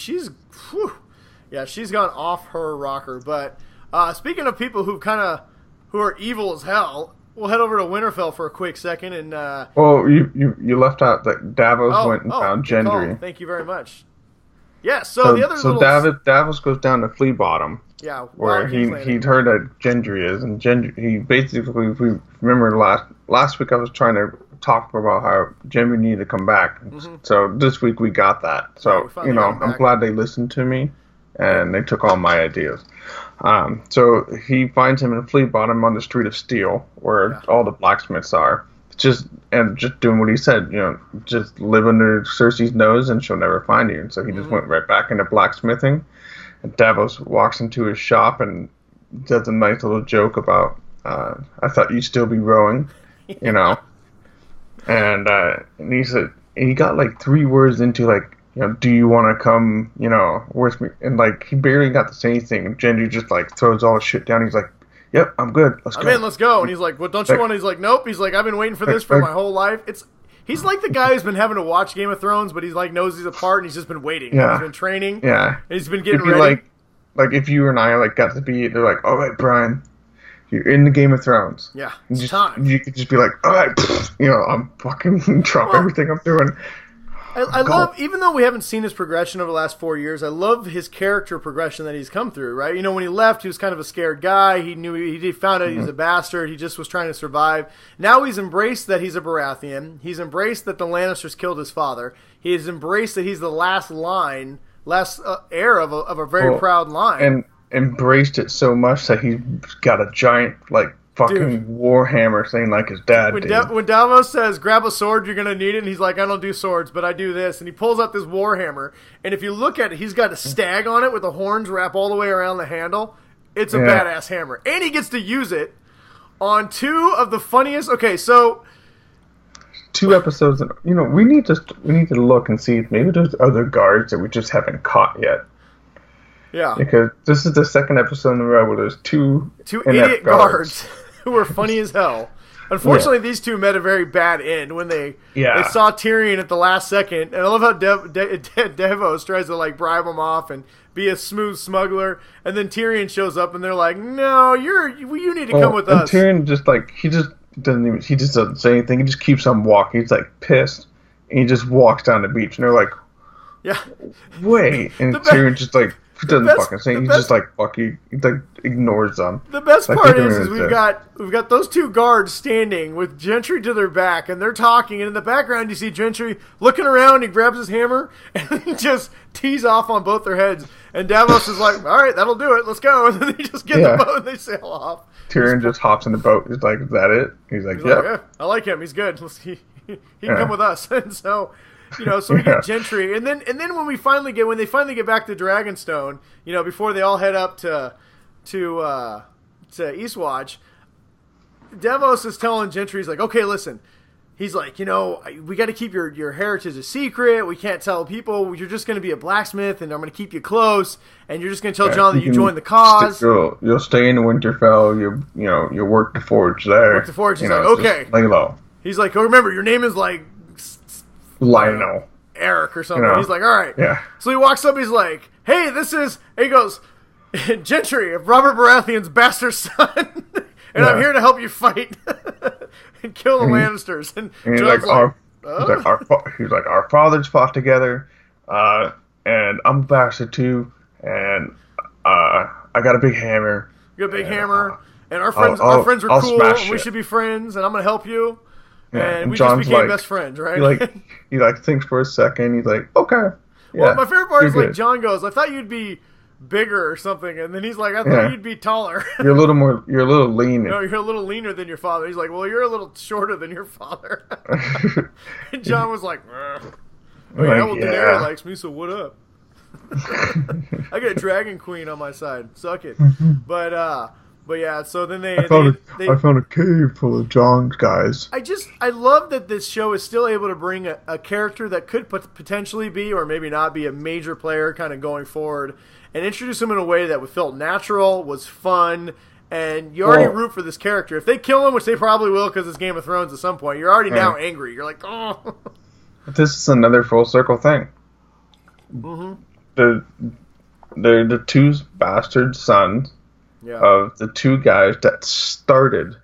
gone off her rocker. But speaking of people who are evil as hell, we'll head over to Winterfell for a quick second. And you left out that Davos went and found Gendry. Thank you very much. Yeah, so the other Davos goes down to Flea Bottom. Yeah, where he'd heard that Gendry is, and he basically, if we remember last week, I was trying to talk about how Jamie needed to come back. Mm-hmm. So this week we got that. So I'm glad they listened to me and they took all my ideas. So he finds him in Flea Bottom on the Street of Steel, where all the blacksmiths are. Just doing what he said, just live under Cersi's nose and she'll never find you. And so he just went right back into blacksmithing. And Davos walks into his shop and does a nice little joke about, "I thought you'd still be rowing," And he said, and he got like 3 words into like, "Do you want to come, with me?" And like, he barely got to say anything. And Gendry just like throws all his shit down. He's like, "Yep, I'm good. Let's go. Let's go." And he's like, "Well, don't you want to?" He's like, "Nope." He's like, "I've been waiting for this for my whole life." He's like the guy who's been having to watch Game of Thrones, but he's like knows he's a part and he's just been waiting. Yeah. He's been training. Yeah. And he's been getting ready. Like if you and I like got to be, they're like, "All right, Brian, you're in the Game of Thrones." Yeah, it's time. You could just be like, "All right, I'm fucking drop everything I'm doing." I love, even though we haven't seen his progression over the last 4 years, I love his character progression that he's come through, right? When he left, he was kind of a scared guy. He found out he was a bastard. He just was trying to survive. Now he's embraced that he's a Baratheon. He's embraced that the Lannisters killed his father. He has embraced that he's the last heir of a very proud line. And embraced it so much that he's got a giant, like, fucking warhammer saying like his dad did. When Davos says, "Grab a sword, you're going to need it," and he's like, "I don't do swords, but I do this," and he pulls out this warhammer, and if you look at it, he's got a stag on it with the horns wrap all the way around the handle. It's a badass hammer. And he gets to use it on 2 of the funniest... Okay, so... 2 episodes... we need to look and see if maybe there's other guards that we just haven't caught yet. Yeah. Because this is the 2nd episode in a row where there's two idiot guards who are funny as hell. Unfortunately, these two met a very bad end when they saw Tyrion at the last second. And I love how Davos tries to like bribe him off and be a smooth smuggler, and then Tyrion shows up and they're like, "No, you need to come with us." And Tyrion just doesn't say anything. He just keeps on walking. He's like pissed, and he just walks down the beach. And they're like, "Yeah, wait," and Tyrion just like. He doesn't fucking say. He's just like fuck you. He like ignores them. The best part is we've got those two guards standing with Gendry to their back, and they're talking. And in the background, you see Gendry looking around. He grabs his hammer and he just tees off on both their heads. And Davos is like, "All right, that'll do it. Let's go." And then they just get the boat and they sail off. Tyrion just hops in the boat. He's like, "Is that it?" He's like, "Yeah, I like him. He's good. He can come with us." And so. We get Gendry, and then when they finally get back to Dragonstone, before they all head up to Eastwatch, Davos is telling Gendry, he's like, "Okay, listen," he's like, "we got to keep your heritage a secret. We can't tell people. You're just going to be a blacksmith, and I'm going to keep you close, and you're just going to tell Jon that you joined the cause. You'll stay in Winterfell. You'll work the forge there. Work the forge." He's like, "Okay." Lay low. He's like, "Oh, remember, your name is like." Lionel. Eric or something. He's like, "All right." Yeah. So he walks up, he's like, "Hey, he goes, Gendry of Robert Baratheon's bastard son, and I'm here to help you fight and kill the Lannisters." And he's like, "Our fathers fought together, and I'm a bastard too, and I got a big hammer. You got a big hammer, and our friends are cool, and we should be friends, and I'm going to help you." Yeah, and we Jon's just became best friends, right? He thinks for a second. He's like, "Okay." Yeah, well, my favorite part is like Jon goes, "I thought you'd be bigger or something," and then he's like, "I thought you'd be taller." You're a little leaner. No, you're a little leaner than your father. He's like, "Well, you're a little shorter than your father." And Jon was like, Daenerys likes me, so what up? I got a dragon queen on my side. Suck it. But yeah, so then I found a cave full of Jon's guys. I love that this show is still able to bring a character that could potentially be, or maybe not be, a major player kind of going forward, and introduce him in a way that felt natural, was fun, and you already root for this character. If they kill him, which they probably will because it's Game of Thrones at some point, you're already now angry. You're like, "Oh." This is another full circle thing. Mm-hmm. They're the two bastard sons. Yeah. Of the two guys that started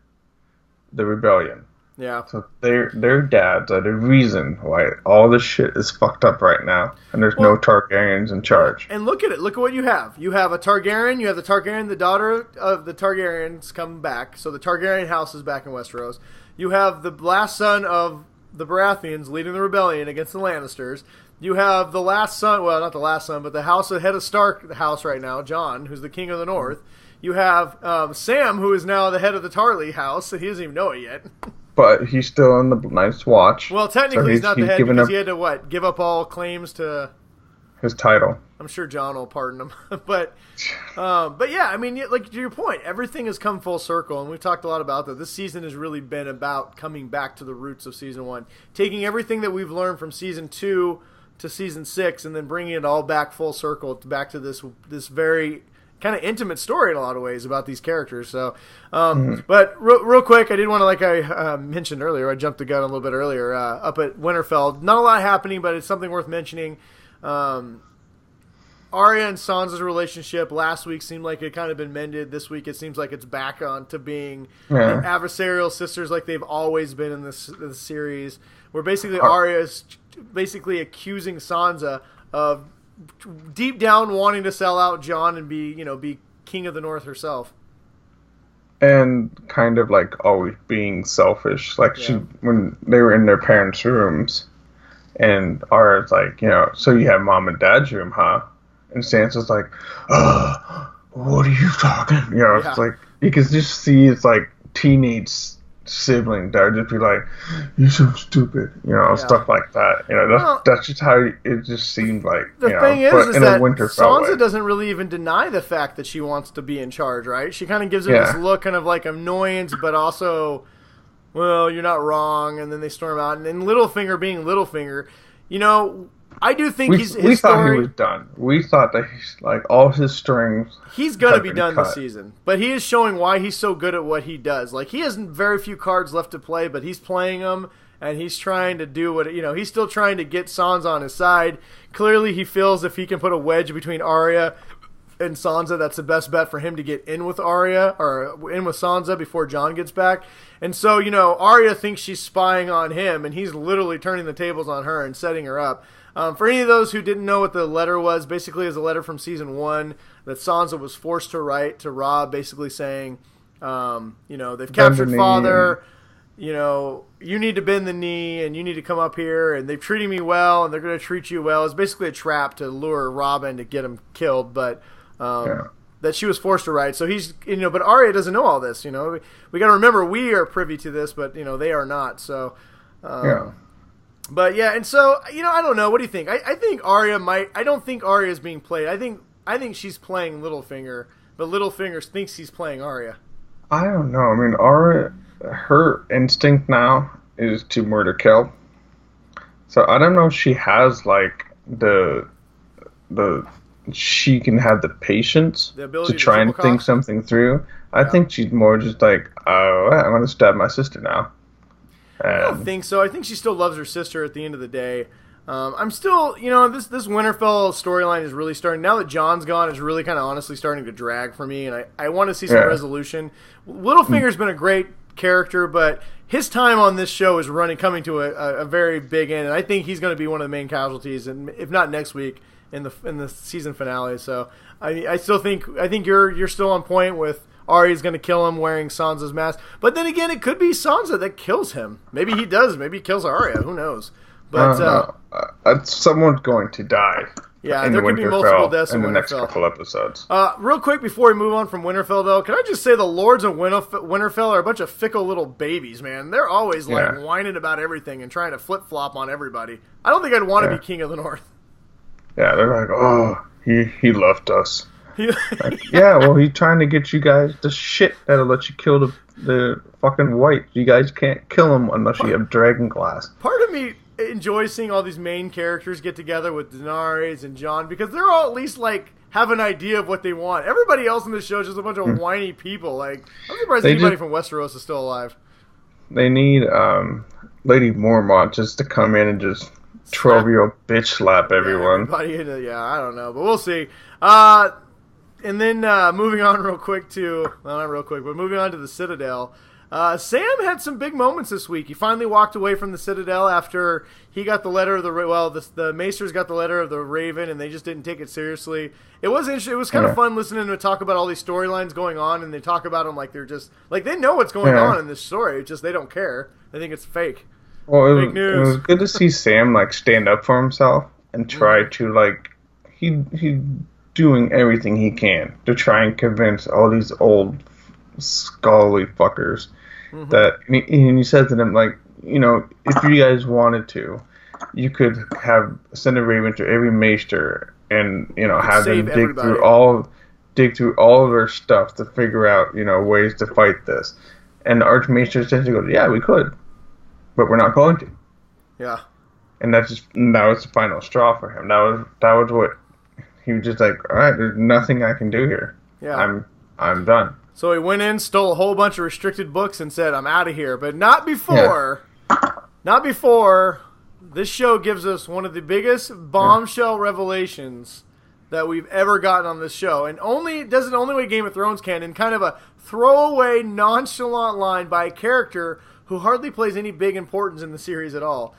the rebellion. Yeah. So their dads are the reason why all this shit is fucked up right now, and there's no Targaryens in charge. And look at it. Look at what you have. You have a Targaryen. You have the Targaryen, the daughter of the Targaryens, come back. So the Targaryen house is back in Westeros. You have the last son of the Baratheons leading the rebellion against the Lannisters. You have the last son, well, not the last son, but the head of Stark house right now, Jon, who's the king of the North. You have Sam, who is now the head of the Tarly house, and he doesn't even know it yet. But he's still in the Night's Watch. Well, technically he's not the head because he had to, give up all claims to... his title. I'm sure Jon will pardon him. But yeah, I mean, like, to your point, everything has come full circle, and we've talked a lot about that. This season has really been about coming back to the roots of Season 1. Taking everything that we've learned from Season 2 to Season 6, and then bringing it all back full circle, back to this very... kind of intimate story in a lot of ways about these characters. So, but real quick, I did want to, like I mentioned earlier, I jumped the gun a little bit earlier, up at Winterfell. Not a lot happening, but it's something worth mentioning. Arya and Sansa's relationship last week seemed like it kind of been mended. This week it seems like it's back on to being adversarial sisters like they've always been in this series, where basically Arya is basically accusing Sansa of deep down wanting to sell out Jon and be king of the North herself, and kind of like always being selfish. Like when they were in their parents' rooms, and Arya's like, so you have mom and dad's room, huh? And Sansa's like, what are you talking? It's like you can just see it's like teenage sibling that would just be like, "You're so stupid," stuff like that. That's just how it just seemed like. The thing is that Sansa doesn't really even deny the fact that she wants to be in charge, right? She kind of gives her this look, kind of like annoyance, but also, well, you're not wrong. And then they storm out, and then Littlefinger being Littlefinger, I do think we thought he was done. We thought that he's like all his strings. He's gonna be done this season, but he is showing why he's so good at what he does. Like he has very few cards left to play, but he's playing them, and he's trying to do what he's still trying to get Sansa on his side. Clearly, he feels if he can put a wedge between Arya and Sansa, that's the best bet for him to get in with Arya or in with Sansa before Jon gets back. And so Arya thinks she's spying on him, and he's literally turning the tables on her and setting her up. For any of those who didn't know what the letter was, basically is a letter from season 1 that Sansa was forced to write to Robb, basically saying, they've captured Father, you need to bend the knee and you need to come up here, and they've treated me well and they're going to treat you well. It's basically a trap to lure Robin to get him killed, but that she was forced to write. So he's, but Arya doesn't know all this. We got to remember we are privy to this, but they are not. So, But yeah, and so I don't know. What do you think? I think Arya might. I don't think Arya is being played. I think she's playing Littlefinger, but Littlefinger thinks he's playing Arya. I don't know. I mean, Arya, her instinct now is to murder kill. So I don't know if she has like the she can have the patience to try and think something through. I think she's more just like, oh, I'm going to stab my sister now. I don't think so. I think she still loves her sister at the end of the day. I'm still, this Winterfell storyline is really starting. Now that Jon's gone, it's really kind of honestly starting to drag for me, and I want to see some resolution. Littlefinger's been a great character, but his time on this show is coming to a very big end, and I think he's going to be one of the main casualties, and if not next week in the season finale. So I think you're still on point with Arya's going to kill him wearing Sansa's mask. But then again, it could be Sansa that kills him. Maybe he does. Maybe he kills Arya. Who knows? But someone's going to die. Yeah, there could be multiple deaths in the next couple episodes. Real quick before we move on from Winterfell, though, can I just say the Lords of Winterfell are a bunch of fickle little babies, man. They're always whining about everything and trying to flip-flop on everybody. I don't think I'd want to be King of the North. Yeah, they're like, oh, he left us. Well, he's trying to get you guys the shit that'll let you kill the fucking white. You guys can't kill him unless you have dragon glass. Part of me enjoys seeing all these main characters get together with Daenerys and Jon because they're all at least have an idea of what they want. Everybody else in the show is just a bunch of whiny people. I'm surprised anybody from Westeros is still alive. They need Lady Mormont just to come in and just 12-year-old bitch slap everyone. I don't know, but we'll see. And then moving on moving on to the Citadel. Sam had some big moments this week. He finally walked away from the Citadel after he got the letter of the Maesters got the letter of the Raven, and they just didn't take it seriously. It was interesting. It was kind of fun listening to talk about all these storylines going on, and they talk about them like they're just they know what's going on in this story. It's just they don't care. They think it's fake. Well, fake news. It was good to see Sam stand up for himself and try to he doing everything he can to try and convince all these old scholarly fuckers that, and he said to them, if you guys wanted to, you could send a Raven to every Maester and, have them dig through all of their stuff to figure out, ways to fight this. And the Archmaester said to go, yeah, we could, but we're not going to. Yeah. And that was the final straw for him. That was what he was just like, all right, there's nothing I can do here. Yeah. I'm done. So he went in, stole a whole bunch of restricted books, and said, I'm out of here. But not before. Yeah. Not before. This show gives us one of the biggest bombshell revelations that we've ever gotten on this show. And does it the only way Game of Thrones can, in kind of a throwaway, nonchalant line by a character who hardly plays any big importance in the series at all.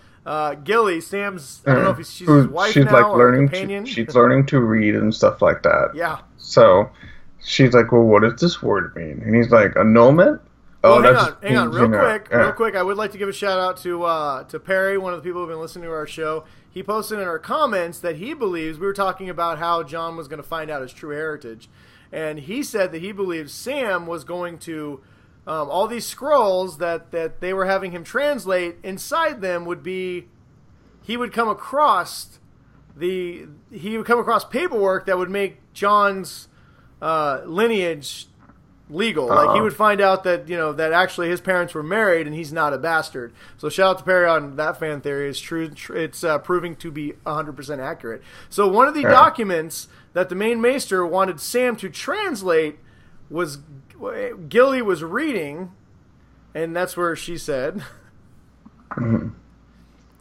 Gilly, Sam's, I don't know if she's his wife now or companion. She's learning to read and stuff like that. Yeah. So she's like, well, what does this word mean? And he's like, annulment? Well, hang on, real quick. I would like to give a shout out to Perry, one of the people who've been listening to our show. He posted in our comments that he believes, we were talking about how Jon was going to find out his true heritage, and he said that he believes Sam was going to, all these scrolls that they were having him translate, inside them would be, he would come across paperwork that would make Jon's lineage legal. Like, he would find out that, that actually his parents were married and he's not a bastard. So shout out to Perry on that fan theory. It's true. It's proving to be 100% accurate. So one of the documents that the main maester wanted Sam to translate was Gilly was reading, and that's where she said,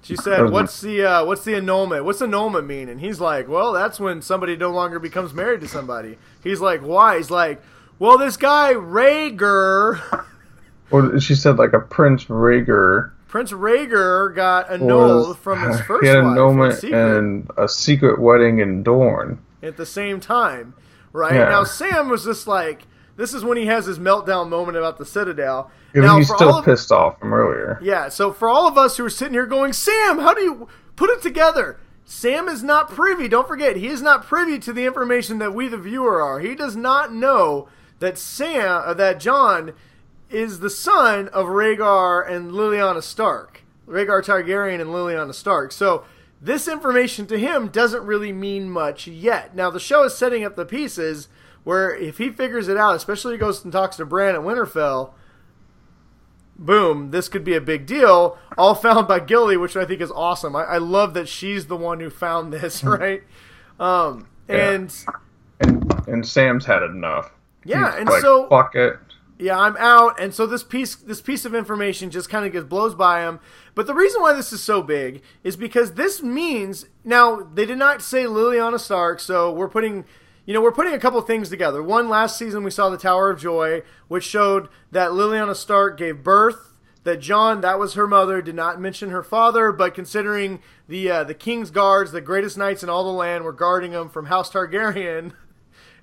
she said, what's the annulment? What's annulment mean? And he's like, well, that's when somebody no longer becomes married to somebody. He's like, why? He's like, well, this guy, Rhaegar. Well, she said like a Prince Rhaegar. Prince Rhaegar got annulled from his first wife. He had an annulment and a secret wedding in Dorne. At the same time, right? Yeah. Now, Sam was just like, this is when he has his meltdown moment about the Citadel. Yeah, now, he's still pissed off from earlier. Yeah, so for all of us who are sitting here going, Sam, how do you put it together? Sam is not privy. Don't forget, he is not privy to the information that we, the viewer, are. He does not know that that Jon is the son of Rhaegar and Lyanna Stark. Rhaegar Targaryen and Lyanna Stark. So this information to him doesn't really mean much yet. Now, the show is setting up the pieces where if he figures it out, especially if he goes and talks to Bran at Winterfell, boom, this could be a big deal, all found by Gilly, which I think is awesome. I love that she's the one who found this, right? And Sam's had enough. Yeah, He's and like, so fuck it. Yeah, I'm out. And so this piece of information just kind of blows by him. But the reason why this is so big is because this means, now they did not say Lyanna Stark, so we're putting a couple of things together. One, last season we saw the Tower of Joy, which showed that Lyanna Stark gave birth, that Jon, that was her mother, did not mention her father, but considering the King's Guards, the greatest knights in all the land, were guarding him from House Targaryen,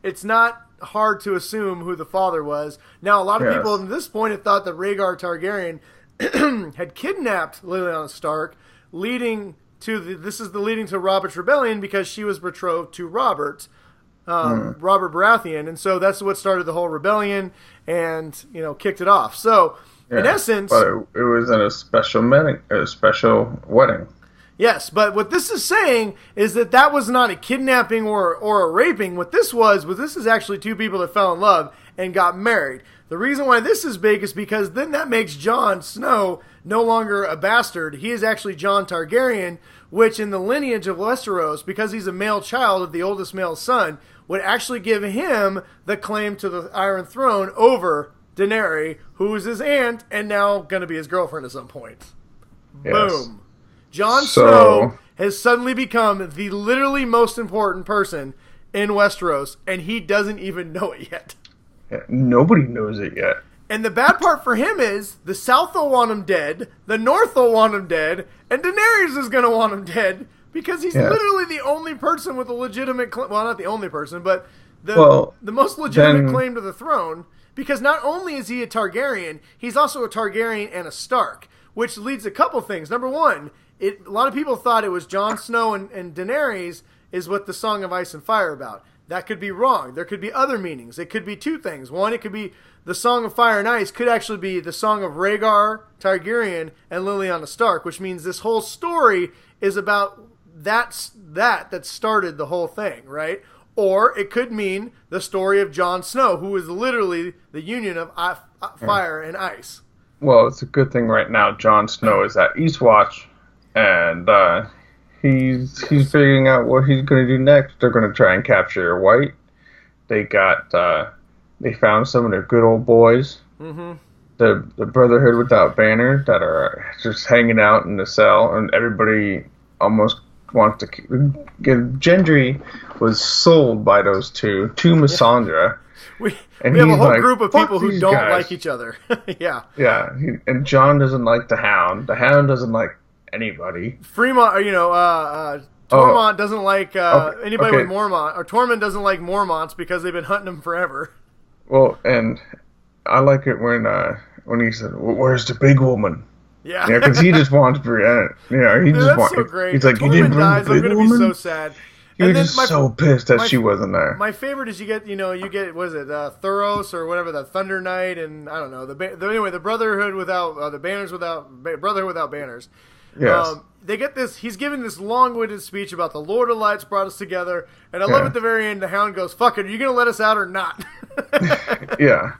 it's not hard to assume who the father was. Now, a lot of people at this point had thought that Rhaegar Targaryen had kidnapped Lyanna Stark, leading to Robert's rebellion because she was betrothed to Robert Baratheon, and so that's what started the whole rebellion and kicked it off. So in essence, but it was in a special wedding. Yes, but what this is saying is that was not a kidnapping or a raping. What this was this is actually two people that fell in love and got married. The reason why this is big is because then that makes Jon Snow no longer a bastard. He is actually Jon Targaryen, which in the lineage of Westeros, because he's a male child of the oldest male son, would actually give him the claim to the Iron Throne over Daenerys, who is his aunt and now going to be his girlfriend at some point. Yes. Boom. Jon Snow has suddenly become the literally most important person in Westeros, and he doesn't even know it yet. Yeah, nobody knows it yet. And the bad part for him is the South will want him dead, the North will want him dead, and Daenerys is going to want him dead because he's literally the only person with a legitimate claim. Well, not the only person, but the most legitimate claim to the throne. Because not only is he a Targaryen, he's also a Targaryen and a Stark, which leads to a couple things. Number one, a lot of people thought it was Jon Snow and Daenerys is what the Song of Ice and Fire about. That could be wrong. There could be other meanings. It could be two things. One, it could be the Song of Fire and Ice could actually be the Song of Rhaegar Targaryen and Lyanna Stark, which means this whole story is about that started the whole thing, right? Or it could mean the story of Jon Snow, who is literally the union of fire and ice. Well, it's a good thing right now Jon Snow is at Eastwatch, and he's figuring out what he's going to do next. They're going to try and capture White. They found some of their good old boys. Mm-hmm. The Brotherhood without banner that are just hanging out in the cell, and everybody almost wants to get. Gendry was sold by those two to Missandra. We have a whole group of people who don't like each other. Yeah. Yeah, and Jon doesn't like the Hound. The Hound doesn't like anybody. Fremont, Tormont doesn't like anybody with Mormont, or Tormund doesn't like Mormonts because they've been hunting them forever. Well, and I like it when he said, well, "Where's the big woman?" Yeah, because he just wants Brienne. He just wants. So great. He's like, "You didn't bring the big woman?" I'm going to be so sad. He was just so pissed that she wasn't there. My favorite is you get was it Thuros or whatever, the Thunder Knight, and I don't know the Brotherhood without the banners Brotherhood without banners. Yes. They get this. He's giving this long-winded speech about the Lord of Lights brought us together, and I love at the very end the Hound goes, "Fuck it, are you going to let us out or not?" Yeah.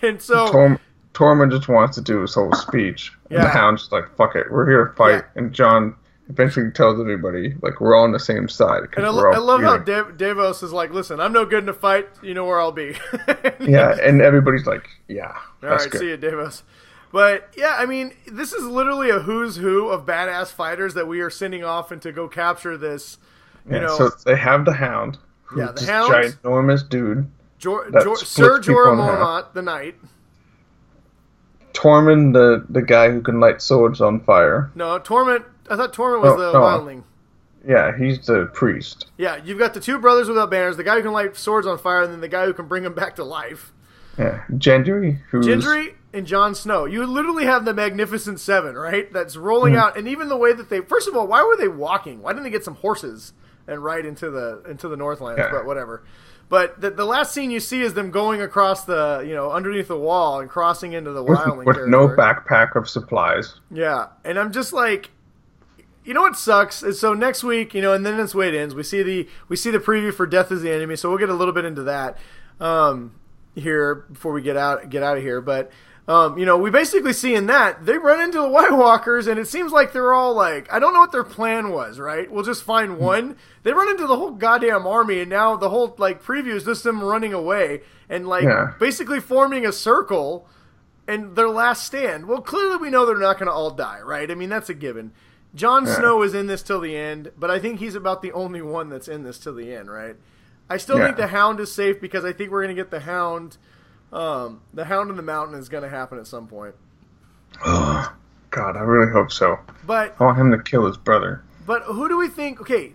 And so Tormund just wants to do his whole speech. And the Hound's just like, fuck it, we're here to fight. Yeah. And Jon eventually tells everybody, like, we're all on the same side. And I love how Davos is like, listen, I'm no good in a fight. You know where I'll be. Yeah, and everybody's like, yeah, all right, good. See you, Davos. But, yeah, I mean, this is literally a who's who of badass fighters that we are sending off and to go capture this, you know. So they have the Hound. Yeah, the Hound. Ginormous dude. Sir Jorah Mormont, the Knight. Tormund, the guy who can light swords on fire. No, Tormund. I thought Tormund was the wildling. Yeah, he's the priest. Yeah, you've got the two brothers without banners, the guy who can light swords on fire, and then the guy who can bring them back to life. Yeah, Gendry and Jon Snow. You literally have the Magnificent Seven, right? That's rolling out, and even the way that they. First of all, why were they walking? Why didn't they get some horses and ride into the Northlands? Yeah. But whatever. But the last scene you see is them going across the, underneath the wall and crossing into the wildling with no backpack of supplies. Yeah, and I'm just like, you know what sucks is so next week, and then it's the way it ends. We see the preview for Death is the Enemy, so we'll get a little bit into that here before we get out of here. But we basically see in that they run into the White Walkers, and it seems like they're all like, I don't know what their plan was, right? We'll just find one. They run into the whole goddamn army, and now the whole preview is just them running away and basically forming a circle and their last stand. Well, clearly we know they're not going to all die, right? I mean, that's a given. Jon Snow is in this till the end, but I think he's about the only one that's in this till the end, right? I still think the Hound is safe because I think we're going to get the Hound. The Hound in the Mountain is going to happen at some point. Oh, God, I really hope so. But I want him to kill his brother. But who do we think? Okay,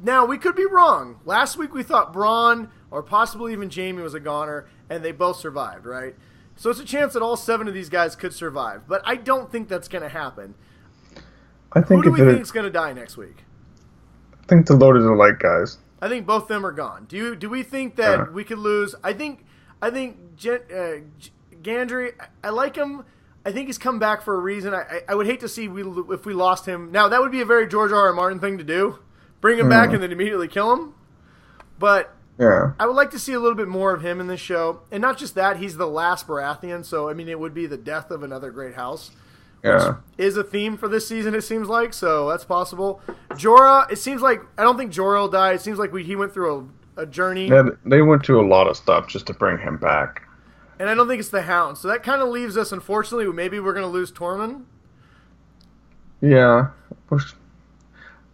now we could be wrong. Last week we thought Bronn or possibly even Jamie was a goner, and they both survived, right? So it's a chance that all 7 of these guys could survive. But I don't think that's going to happen. Who do we think is going to die next week? I think the Lord of the Light guys. I think both of them are gone. Do we think that we could lose? I think Gendry, I like him. I think he's come back for a reason. I would hate to see if we lost him. Now, that would be a very George R. R. Martin thing to do. Bring him back and then immediately kill him. But I would like to see a little bit more of him in this show. And not just that, he's the last Baratheon. So, I mean, it would be the death of another great house. Which is a theme for this season, it seems like. So, that's possible. Jorah, it seems like, I don't think Jorah will die. It seems like he went through a journey. Yeah, they went through a lot of stuff just to bring him back. And I don't think it's the Hound. So that kind of leaves us, unfortunately, maybe we're going to lose Tormund. Yeah.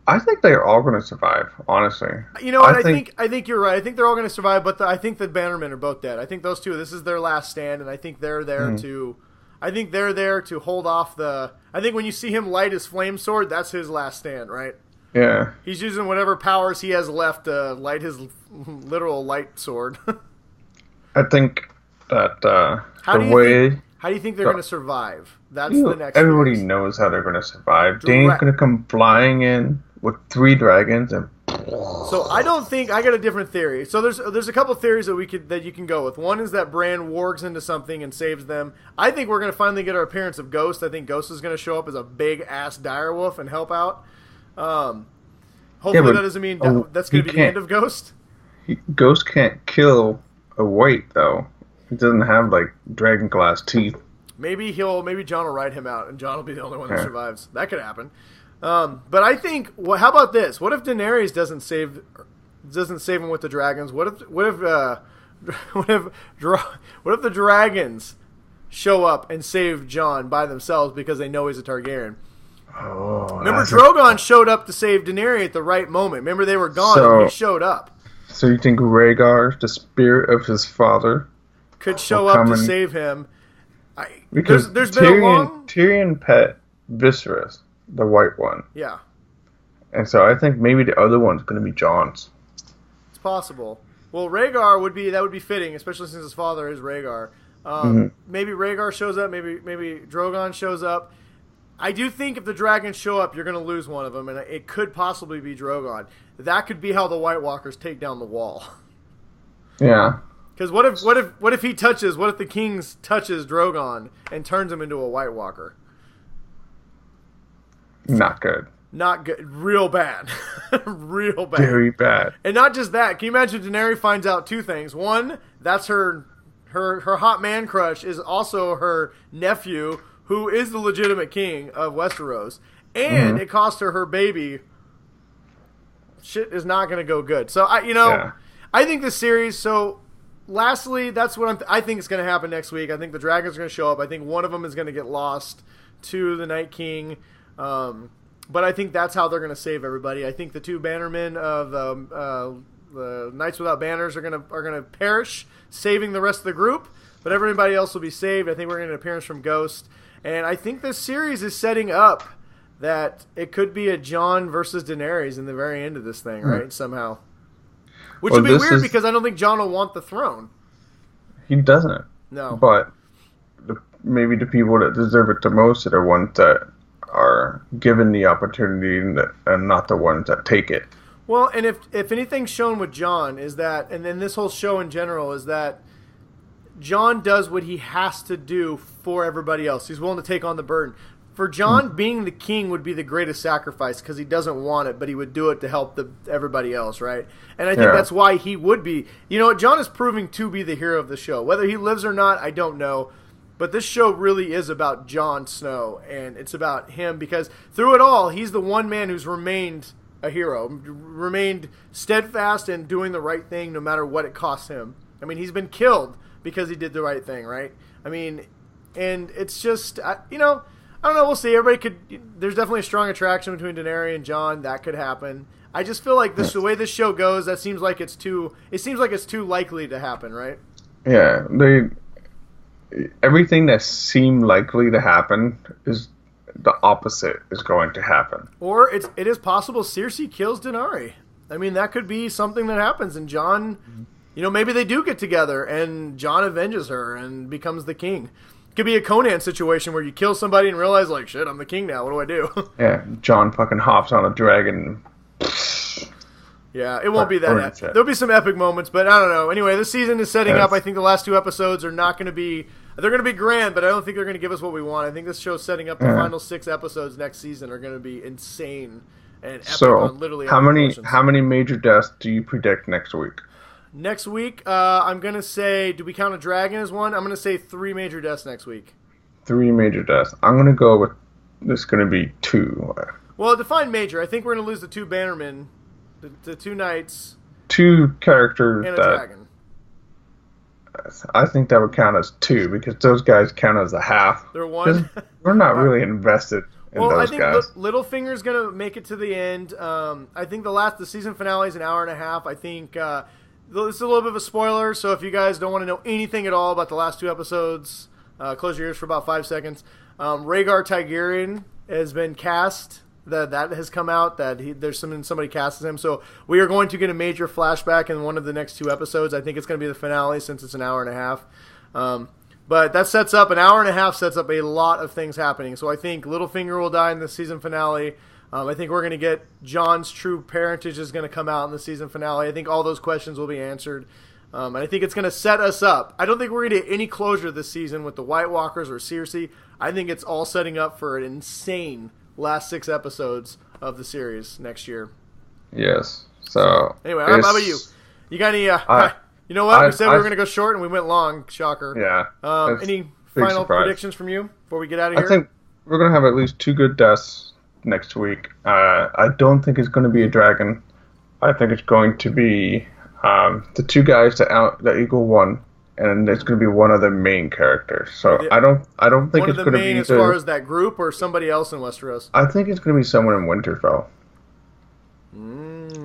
I think they're all going to survive, honestly. You know what? I think you're right. I think they're all going to survive, but I think the Bannermen are both dead. I think those two, this is their last stand, and I think they're there to... I think they're there to hold off the... I think when you see him light his flame sword, that's his last stand, right? Yeah. He's using whatever powers he has left to light his literal light sword. I think that how do you think they're going to survive? That's the next. Everybody knows how they're going to survive. Dane's going to come flying in with 3 dragons and. So I don't think I got a different theory. So there's a couple theories that you can go with. One is that Bran wargs into something and saves them. I think we're going to finally get our appearance of Ghost. I think Ghost is going to show up as a big ass direwolf and help out. Hopefully that doesn't mean that's going to be the end of Ghost. Ghost can't kill a white though. He doesn't have like dragon glass teeth. Maybe Jon will ride him out, and Jon will be the only one that survives. That could happen. But I think, how about this? What if Daenerys doesn't save him with the dragons? What if the dragons show up and save Jon by themselves because they know he's a Targaryen? Oh, remember, Drogon showed up to save Daenerys at the right moment. Remember, they were gone and he showed up. So you think Rhaegar, the spirit of his father, could show up to save him? Because there's been a long... Tyrion pet Viserys, the white one. Yeah. And so I think maybe the other one's going to be Jon's. It's possible. Well, Rhaegar would be fitting, especially since his father is Rhaegar. Maybe Rhaegar shows up. Maybe Drogon shows up. I do think if the dragons show up, you're going to lose one of them, and it could possibly be Drogon. That could be how the White Walkers take down the wall. Yeah. Because what if the king touches Drogon and turns him into a White Walker? Not good. Not good. Real bad. Real bad. Very bad. And not just that. Can you imagine Daenerys finds out 2 things? One, that's her her hot man crush is also her nephew, who is the legitimate king of Westeros, and it cost her baby. Shit is not going to go good. So I think this series. So lastly, that's what I think is going to happen next week. I think the dragons are going to show up. I think one of them is going to get lost to the Night King. But I think that's how they're going to save everybody. I think the two bannermen of the Knights Without Banners are going to perish, saving the rest of the group. But everybody else will be saved. I think we're going to get an appearance from Ghost. And I think this series is setting up that it could be a Jon versus Daenerys in the very end of this thing, right? Somehow. Which would be weird because I don't think Jon will want the throne. He doesn't. No. But maybe the people that deserve it the most are the ones that are given the opportunity and not the ones that take it. Well, and if anything's shown with Jon is that, and then this whole show in general, is that Jon does what he has to do for everybody else. He's willing to take on the burden. For Jon, being the king would be the greatest sacrifice because he doesn't want it, but he would do it to help everybody else, right? And I think that's why he would be. You know what? Jon is proving to be the hero of the show. Whether he lives or not, I don't know. But this show really is about Jon Snow, and it's about him because through it all, he's the one man who's remained a hero, remained steadfast in doing the right thing no matter what it costs him. I mean, he's been killed because he did the right thing, right? I mean, and it's just, I don't know. We'll see. There's definitely a strong attraction between Daenerys and Jon. That could happen. I just feel like the way this show goes, it seems like it's too likely to happen, right? Yeah. Everything that seemed likely to happen is the opposite is going to happen. Or it is possible Cersi kills Daenerys. I mean, that could be something that happens, and Jon, maybe they do get together, and Jon avenges her and becomes the king. It could be a Conan situation where you kill somebody and realize, like, shit, I'm the king now. What do I do? Yeah, Jon fucking hops on a dragon. Yeah, it won't be that epic. There'll be some epic moments, but I don't know. Anyway, this season is setting up. I think the last 2 episodes are not going to be... They're going to be grand, but I don't think they're going to give us what we want. I think this show's setting up the final 6 episodes next season are going to be insane and epic on literally how many major deaths do you predict next week? Next week, I'm going to say, do we count a dragon as one? I'm going to say 3 major deaths next week. 3 major deaths. I'm going to go with, this going to be 2. Well, define major. I think we're going to lose the 2 bannermen, the 2 knights. 2 characters and a dragon. I think that would count as 2 because those guys count as a half. They're 1. We're not really invested in those guys. I think Littlefinger's going to make it to the end. I think the season finale is an hour and a half. I think... this is a little bit of a spoiler, so if you guys don't want to know anything at all about the last 2 episodes, close your ears for about 5 seconds. Rhaegar Targaryen has been cast. That has come out. Somebody casts him. So we are going to get a major flashback in one of the next 2 episodes. I think it's going to be the finale since it's an hour and a half. But that sets up, an hour and a half sets up a lot of things happening. So I think Littlefinger will die in the season finale. I think we're going to get Jon's true parentage is going to come out in the season finale. I think all those questions will be answered. And I think it's going to set us up. I don't think we're going to get any closure this season with the White Walkers or Cersi. I think it's all setting up for an insane last 6 episodes of the series next year. Yes. So anyway, how about you? You got any... you know what? We said we were going to go short and we went long. Shocker. Yeah. Any final predictions from you before we get out of here? I think we're going to have at least 2 good deaths next week. I don't think it's going to be a dragon. I think it's going to be the 2 guys that equal 1, and it's going to be one of the main characters. So I don't think it's going to be as far as that group or somebody else in Westeros. I think it's going to be someone in Winterfell.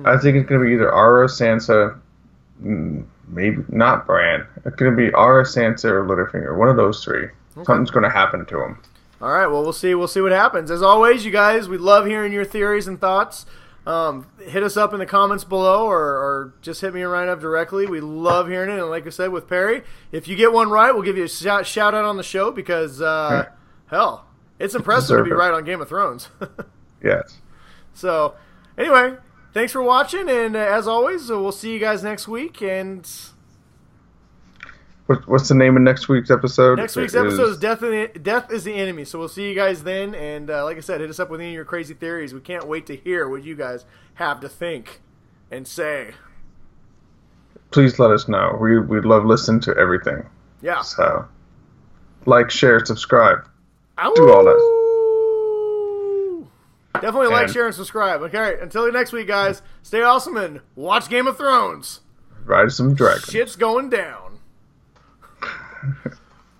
I think it's going to be either Arya, Sansa, maybe not Bran. It's going to be Arya, Sansa, or Littlefinger. One of those 3. Okay. Something's going to happen to them. All right, well, we'll see what happens. As always, you guys, we love hearing your theories and thoughts. Hit us up in the comments below or just hit me right up directly. We love hearing it. And like I said with Perry, if you get one right, we'll give you a shout out on the show because, hell, it's impressive to be right on Game of Thrones. Yes. So, anyway, thanks for watching. And as always, we'll see you guys next week. And... What's the name of next week's episode? Next week's episode is Death is the Enemy. So we'll see you guys then. And like I said, hit us up with any of your crazy theories. We can't wait to hear what you guys have to think and say. Please let us know. We'd love listening to everything. Yeah. So, like, share, subscribe. Ow! Do all that. Definitely like, share, and subscribe. Okay, until next week, guys, stay awesome and watch Game of Thrones. Ride some dragons. Shit's going down.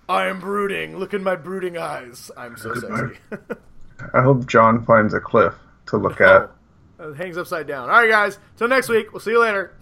I am brooding. Look in my brooding eyes. I'm so sexy. I hope Jon finds a cliff to look at. It hangs upside down. All right, guys. Till next week. We'll see you later.